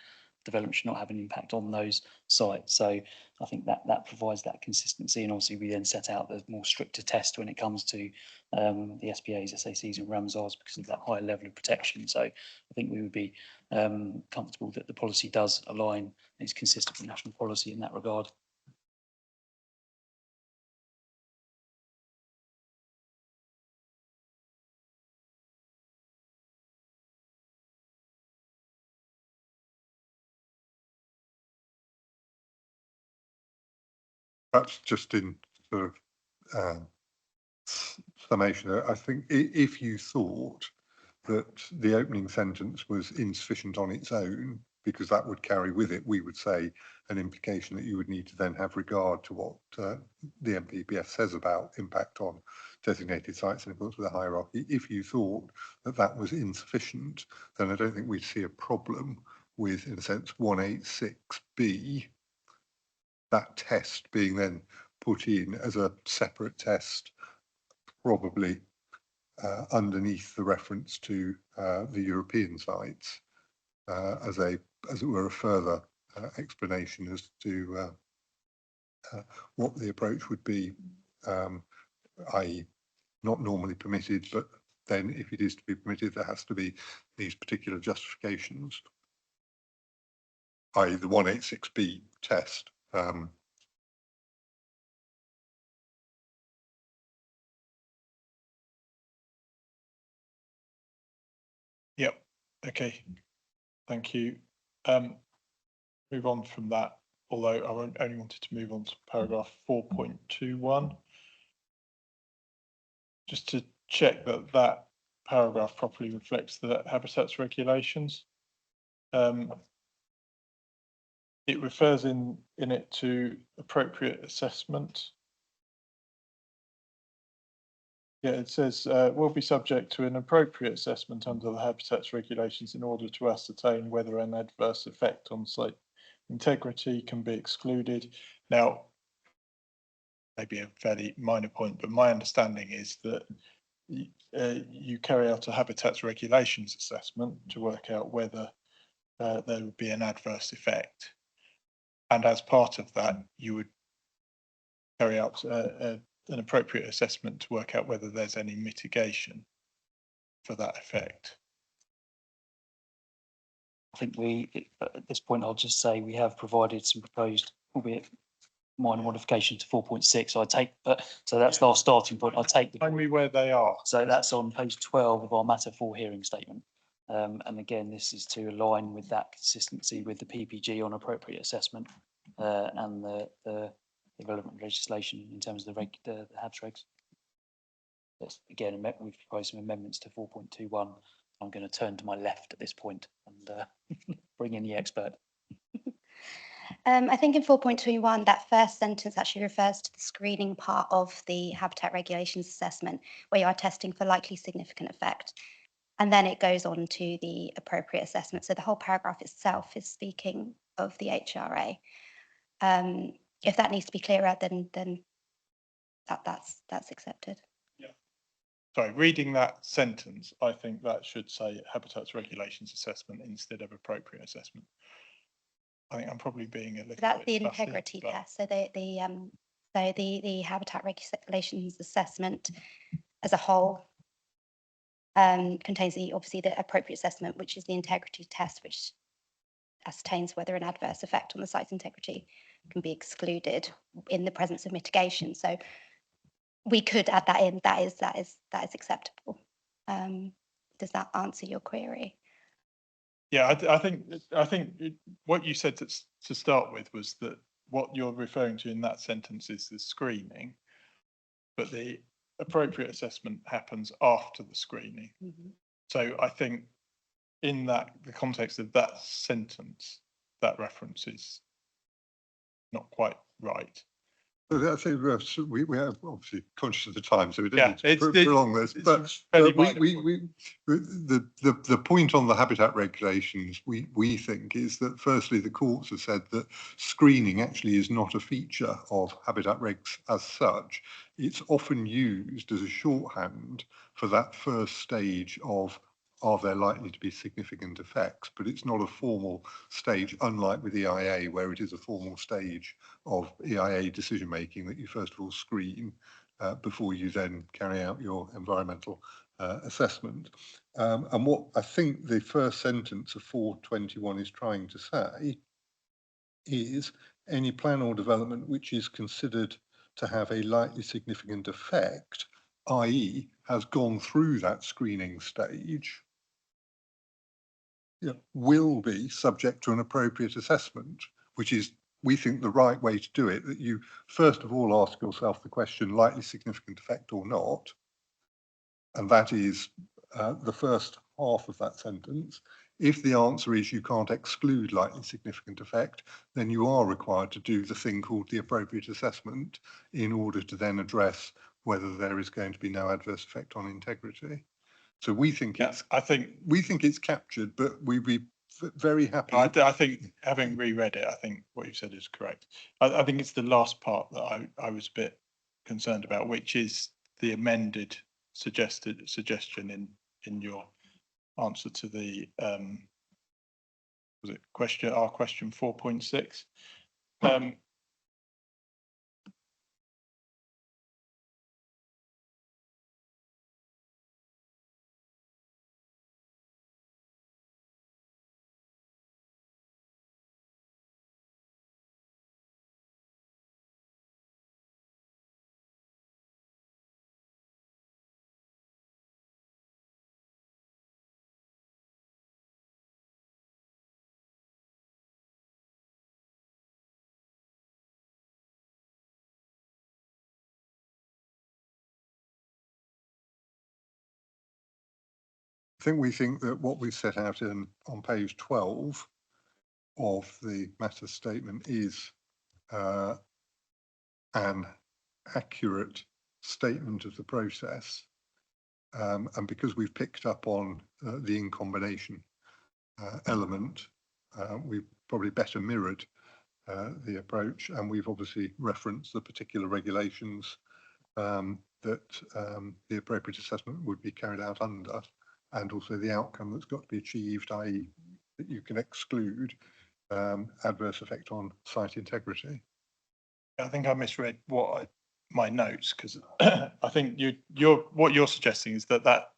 development should not have an impact on those sites. So I think that provides that consistency, and obviously we then set out the more stricter test when it comes to the SPAs, SACs and Ramsars because of that higher level of protection. So I think we would be comfortable that the policy does align and is consistent with national policy in that regard. Perhaps just in sort of summation, I think if you thought that the opening sentence was insufficient on its own, because that would carry with it, we would say, an implication that you would need to then have regard to what the NPPF says about impact on designated sites in accordance with the hierarchy. If you thought that that was insufficient, then I don't think we'd see a problem with, in a sense, 186B, that test being then put in as a separate test, probably underneath the reference to the European sites, as it were, a further explanation as to what the approach would be, i.e. not normally permitted, but then if it is to be permitted, there has to be these particular justifications, i.e. the 186B test. Yep. Okay. Thank you. Move on from that, although I only wanted to move on to paragraph 4.21. Just to check that that paragraph properly reflects the habitats regulations. It refers in it to appropriate assessment. Yeah, it says will be subject to an appropriate assessment under the habitats regulations in order to ascertain whether an adverse effect on site integrity can be excluded. Now, maybe a fairly minor point, but my understanding is that you carry out a habitats regulations assessment to work out whether there would be an adverse effect. And as part of that, you would carry out an appropriate assessment to work out whether there's any mitigation for that effect. I think at this point, I'll just say we have provided some proposed, albeit minor modification to 4.6. So that's our starting point. I'll take Tell me where they are. So that's on page 12 of our matter 4 hearing statement. And again, this is to align with that consistency with the PPG on appropriate assessment and the relevant legislation in terms of the HABS regs. That's, again, we've proposed some amendments to 4.21. I'm going to turn to my left at this point and bring in the expert. I think in 4.21, that first sentence actually refers to the screening part of the habitat regulations assessment, where you are testing for likely significant effect. And then it goes on to the appropriate assessment. So the whole paragraph itself is speaking of the HRA. If that needs to be clearer, then that's accepted. Yeah. Sorry, reading that sentence, I think that should say habitats regulations assessment instead of appropriate assessment. I think I'm probably being a little That's bit the fussy, integrity but test. So the habitat regulations assessment as a whole contains obviously the appropriate assessment, which is the integrity test, which ascertains whether an adverse effect on the site's integrity can be excluded in the presence of mitigation. So we could add that in. That is acceptable. Does that answer your query? yeah, I think what you said to start with was that what you're referring to in that sentence is the screening, but the appropriate assessment happens after the screening. Mm-hmm. So I think in the context of that sentence, that reference is not quite right. But I think we are obviously conscious of the time, so we don't Yeah, need to prolong this. But the point on the habitat regulations, we think, is that firstly the courts have said that screening actually is not a feature of habitat regs as such. It's often used as a shorthand for that first stage of, are there likely to be significant effects? But it's not a formal stage, unlike with EIA, where it is a formal stage of EIA decision making that you first of all screen before you then carry out your environmental assessment. And what I think the first sentence of 421 is trying to say is any plan or development which is considered to have a likely significant effect, i.e. has gone through that screening stage, will be subject to an appropriate assessment, which is, we think, the right way to do it, that you first of all ask yourself the question, likely significant effect or not, and that is the first half of that sentence. If the answer is you can't exclude likely significant effect, then you are required to do the thing called the appropriate assessment in order to then address whether there is going to be no adverse effect on integrity. So we think it's captured, but we'd be very happy. I think, having reread it, I think what you said is correct. I think it's the last part that I was a bit concerned about, which is the amended suggestion in your answer to the was it question 4.6. We think that what we've set out on page 12 of the matter statement is an accurate statement of the process. And because we've picked up on the in combination element, we've probably better mirrored the approach, and we've obviously referenced the particular regulations that the appropriate assessment would be carried out under, and also the outcome that's got to be achieved, i.e. that you can exclude adverse effect on site integrity. I think I misread my notes, because I think what you're suggesting is that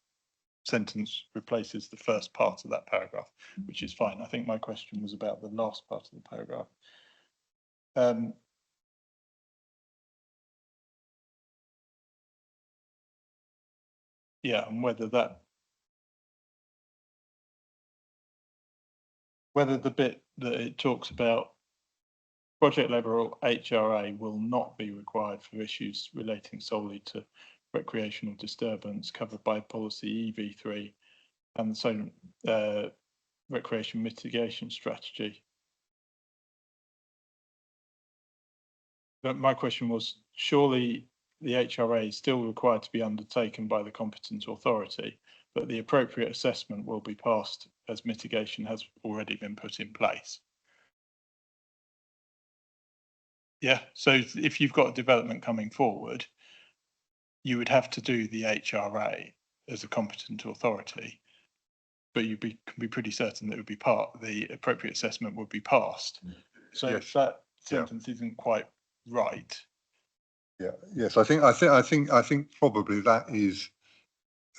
sentence replaces the first part of that paragraph, which is fine. I think my question was about the last part of the paragraph. Yeah, and whether the bit that it talks about project level HRA will not be required for issues relating solely to recreational disturbance covered by policy EV3 and the recreation mitigation strategy. But my question was, surely the HRA is still required to be undertaken by the competent authority, but the appropriate assessment will be passed as mitigation has already been put in place. Yeah, so if you've got a development coming forward, you would have to do the HRA as a competent authority, but you can be pretty certain that it would be the appropriate assessment would be passed. So yes. That sentence isn't quite right. Yes, I think probably that is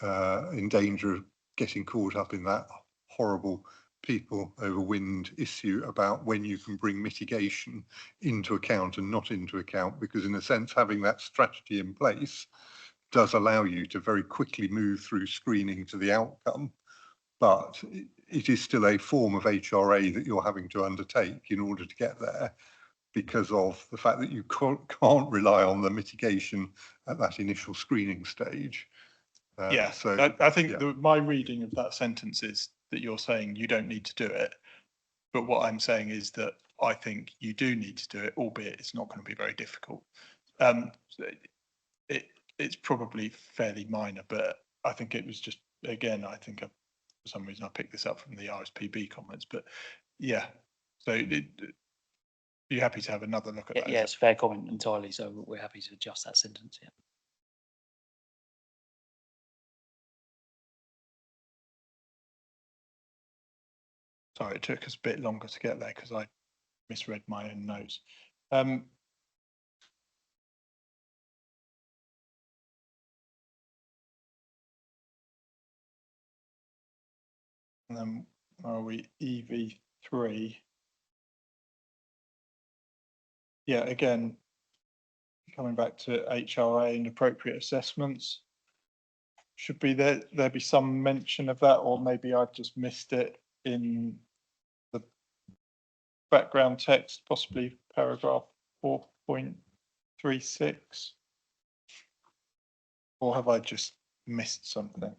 in danger of getting caught up in that horrible people over wind issue about when you can bring mitigation into account and not into account, because in a sense having that strategy in place does allow you to very quickly move through screening to the outcome, but it is still a form of HRA that you're having to undertake in order to get there, because of the fact that you can't rely on the mitigation at that initial screening stage. So I think my reading of that sentence is that you're saying you don't need to do it, but what I'm saying is that I think you do need to do it, albeit it's not going to be very difficult. It's probably fairly minor, but I think it was just, again, I think for some reason I picked this up from the RSPB comments, but yeah. So you happy to have another look at that? Yeah, it's a fair comment entirely. So we're happy to adjust that sentence. Yeah. Sorry, it took us a bit longer to get there because I misread my own notes. And then are we EV3? Yeah, again, coming back to HRA and appropriate assessments. Should be there be some mention of that, or maybe I've just missed it in the background text, possibly paragraph 4.36, or have I just missed something?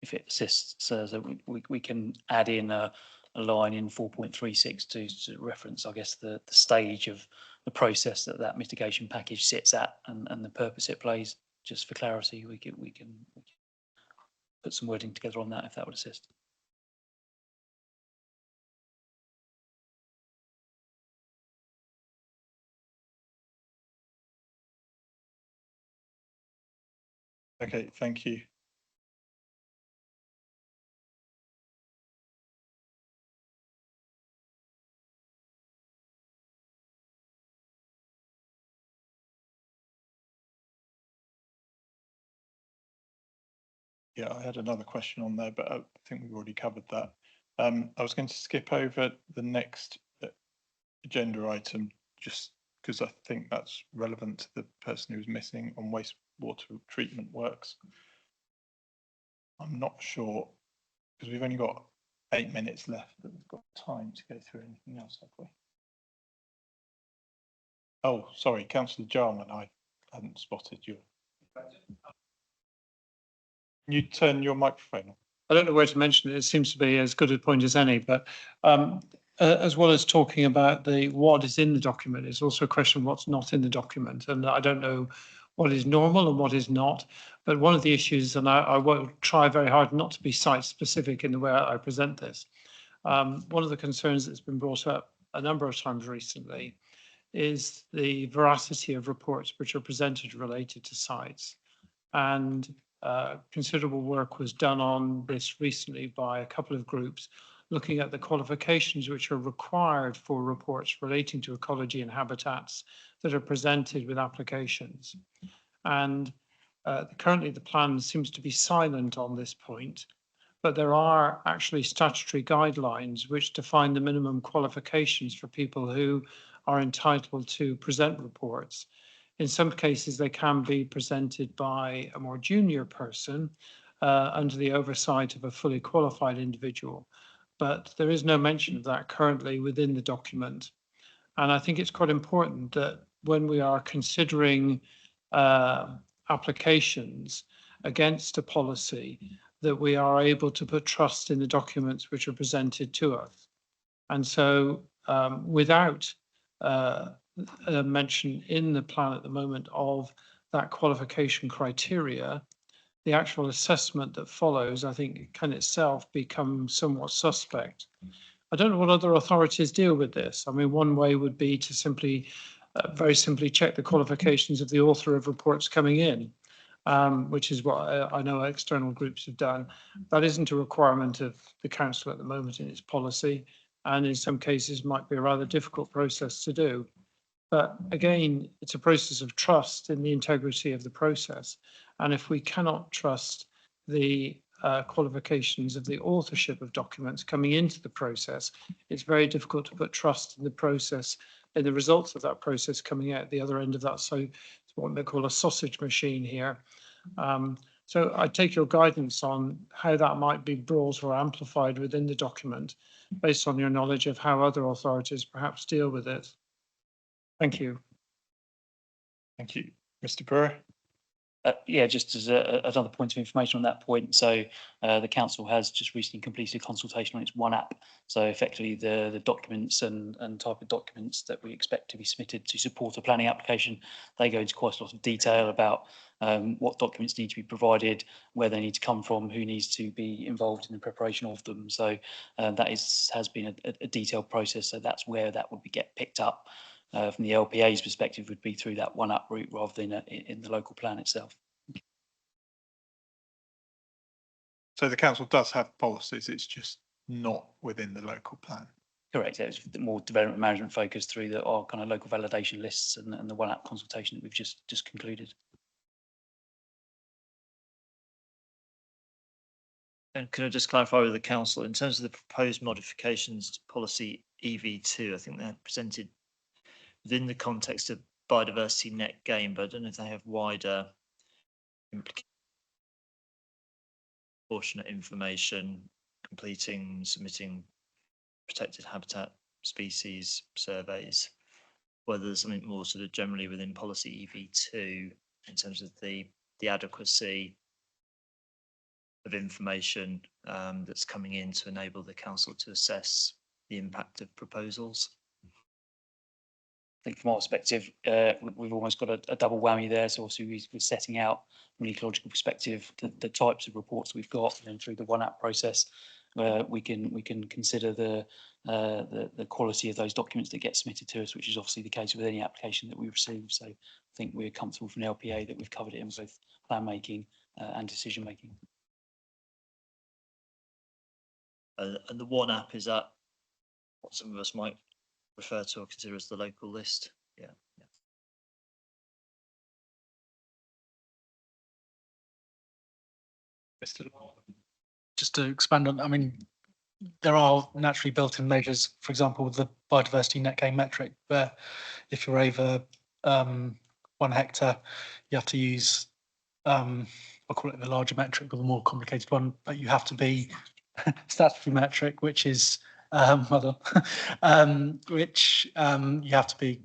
If it assists, so that we can add in a line in 4.36 to reference, I guess, the stage of the process that mitigation package sits at and the purpose it plays. Just for clarity, we can put some wording together on that if that would assist. Okay, thank you. Yeah, I had another question on there, but I think we've already covered that. I was going to skip over the next agenda item just because I think that's relevant to the person who's missing on wastewater treatment works. I'm not sure because we've only got 8 minutes left, but we've got time to go through anything else, have we? Oh, sorry, Councillor Jarman, I hadn't spotted you. Can you turn your microphone on? I don't know where to mention it. It seems to be as good a point as any, but as well as talking about what is in the document, it's also a question of what's not in the document. And I don't know what is normal and what is not. But one of the issues, and I will try very hard not to be site specific in the way I present this. One of the concerns that's been brought up a number of times recently is the veracity of reports which are presented related to sites. And considerable work was done on this recently by a couple of groups looking at the qualifications which are required for reports relating to ecology and habitats that are presented with applications. And currently the plan seems to be silent on this point, but there are actually statutory guidelines which define the minimum qualifications for people who are entitled to present reports. In some cases, they can be presented by a more junior person under the oversight of a fully qualified individual. But there is no mention of that currently within the document. And I think it's quite important that when we are considering applications against a policy, that we are able to put trust in the documents which are presented to us. And so without a mention in the plan at the moment of that qualification criteria, the actual assessment that follows, I think, can itself become somewhat suspect. I don't know what other authorities deal with this. I mean, one way would be to simply, very simply check the qualifications of the author of reports coming in, which is what I know external groups have done. That isn't a requirement of the council at the moment in its policy, and in some cases might be a rather difficult process to do. But again, it's a process of trust in the integrity of the process. And if we cannot trust the qualifications of the authorship of documents coming into the process, it's very difficult to put trust in the process, in the results of that process coming out the other end of that. So it's what they call a sausage machine here. So I take your guidance on how that might be brought or amplified within the document based on your knowledge of how other authorities perhaps deal with it. Thank you. Thank you. Mr. Brewer? Yeah, just as another point of information on that point. So the council has just recently completed a consultation on its One App. So effectively the documents and type of documents that we expect to be submitted to support a planning application, they go into quite a lot of detail about what documents need to be provided, where they need to come from, who needs to be involved in the preparation of them. So that has been a detailed process. So that's where that would get picked up. From the LPA's perspective, would be through that One Up route rather than in the local plan itself. So the council does have policies, it's just not within the local plan. Correct. Yeah, it's more development management focused through our kind of local validation lists and the One Up consultation that we've just concluded. And can I just clarify with the council, in terms of the proposed modifications to policy EV2, I think they're presented within the context of biodiversity net gain, but I don't know if they have wider implications. Proportionate information, completing, submitting protected habitat species surveys, whether there's something more sort of generally within policy EV2 in terms of the adequacy of information that's coming in to enable the council to assess the impact of proposals. I think from our perspective, we've almost got a double whammy there. So obviously we're setting out from an ecological perspective the types of reports we've got, and then through the One App process, we can consider the quality of those documents that get submitted to us, which is obviously the case with any application that we receive. So I think we're comfortable from the LPA that we've covered it in both plan making and decision making. And the One App, is that what some of us might refer to or consider as the local list? Yeah. Mr. Just to expand on, I mean, there are naturally built-in measures, for example, the biodiversity net gain metric, where if you're over 1 hectare, you have to use, I'll call it the larger metric or the more complicated one, but you have to be statutory metric, which is, which you have to be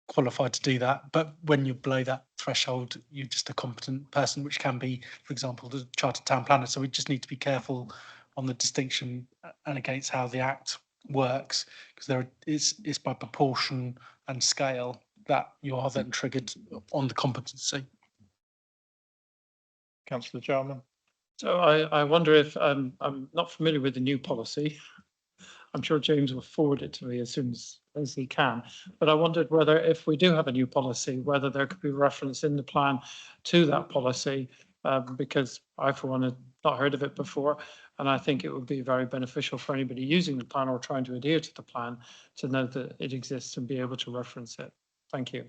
qualified to do that. But when you're below that threshold, you're just a competent person, which can be, for example, the chartered town planner. So we just need to be careful on the distinction and against how the Act works, because it's by proportion and scale that you are then triggered on the competency. Councillor Jarman? So I wonder if I'm not familiar with the new policy. I'm sure James will forward it to me as soon as he can. But I wondered whether, if we do have a new policy, whether there could be reference in the plan to that policy, because I, for one, had not heard of it before. And I think it would be very beneficial for anybody using the plan or trying to adhere to the plan to know that it exists and be able to reference it. Thank you.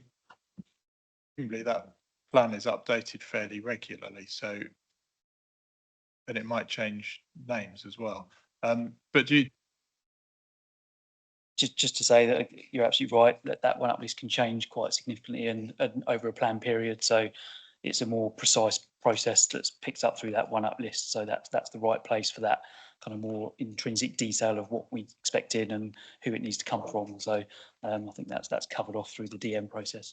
Presumably that plan is updated fairly regularly, so and it might change names as well. But do you, just to say that you're absolutely right, that One Up list can change quite significantly and over a planned period. So it's a more precise process that's picked up through that One Up list. So that's the right place for that kind of more intrinsic detail of what we expected and who it needs to come from. So I think that's covered off through the DM process.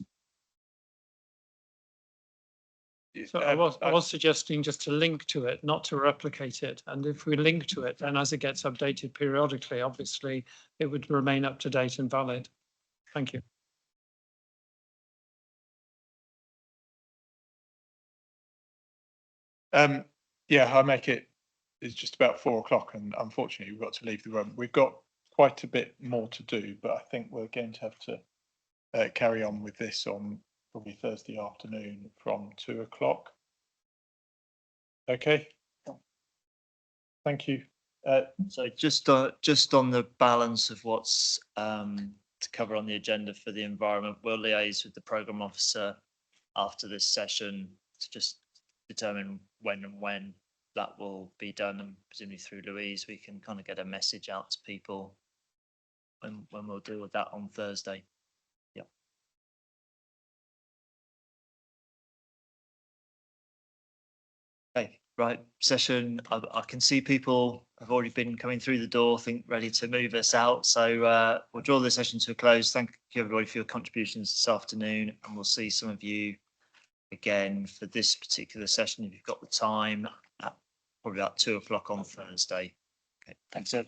So I was suggesting just to link to it, not to replicate it. And if we link to it, then as it gets updated periodically, obviously it would remain up to date and valid. Thank you. yeah, I make it, it's just about 4 o'clock and unfortunately we've got to leave the room. We've got quite a bit more to do, but I think we're going to have to carry on with this on probably Thursday afternoon from 2 o'clock. Okay. Thank you. So just on the balance of what's to cover on the agenda for the environment, we'll liaise with the programme officer after this session to just determine when that will be done, and presumably through Louise we can kind of get a message out to people when we'll deal with that on Thursday. Right, session. I can see people have already been coming through the door, think ready to move us out. So we'll draw the session to a close. Thank you everybody for your contributions this afternoon, and we'll see some of you again for this particular session if you've got the time at probably about 2 o'clock on Thursday. Okay, thanks, Ed.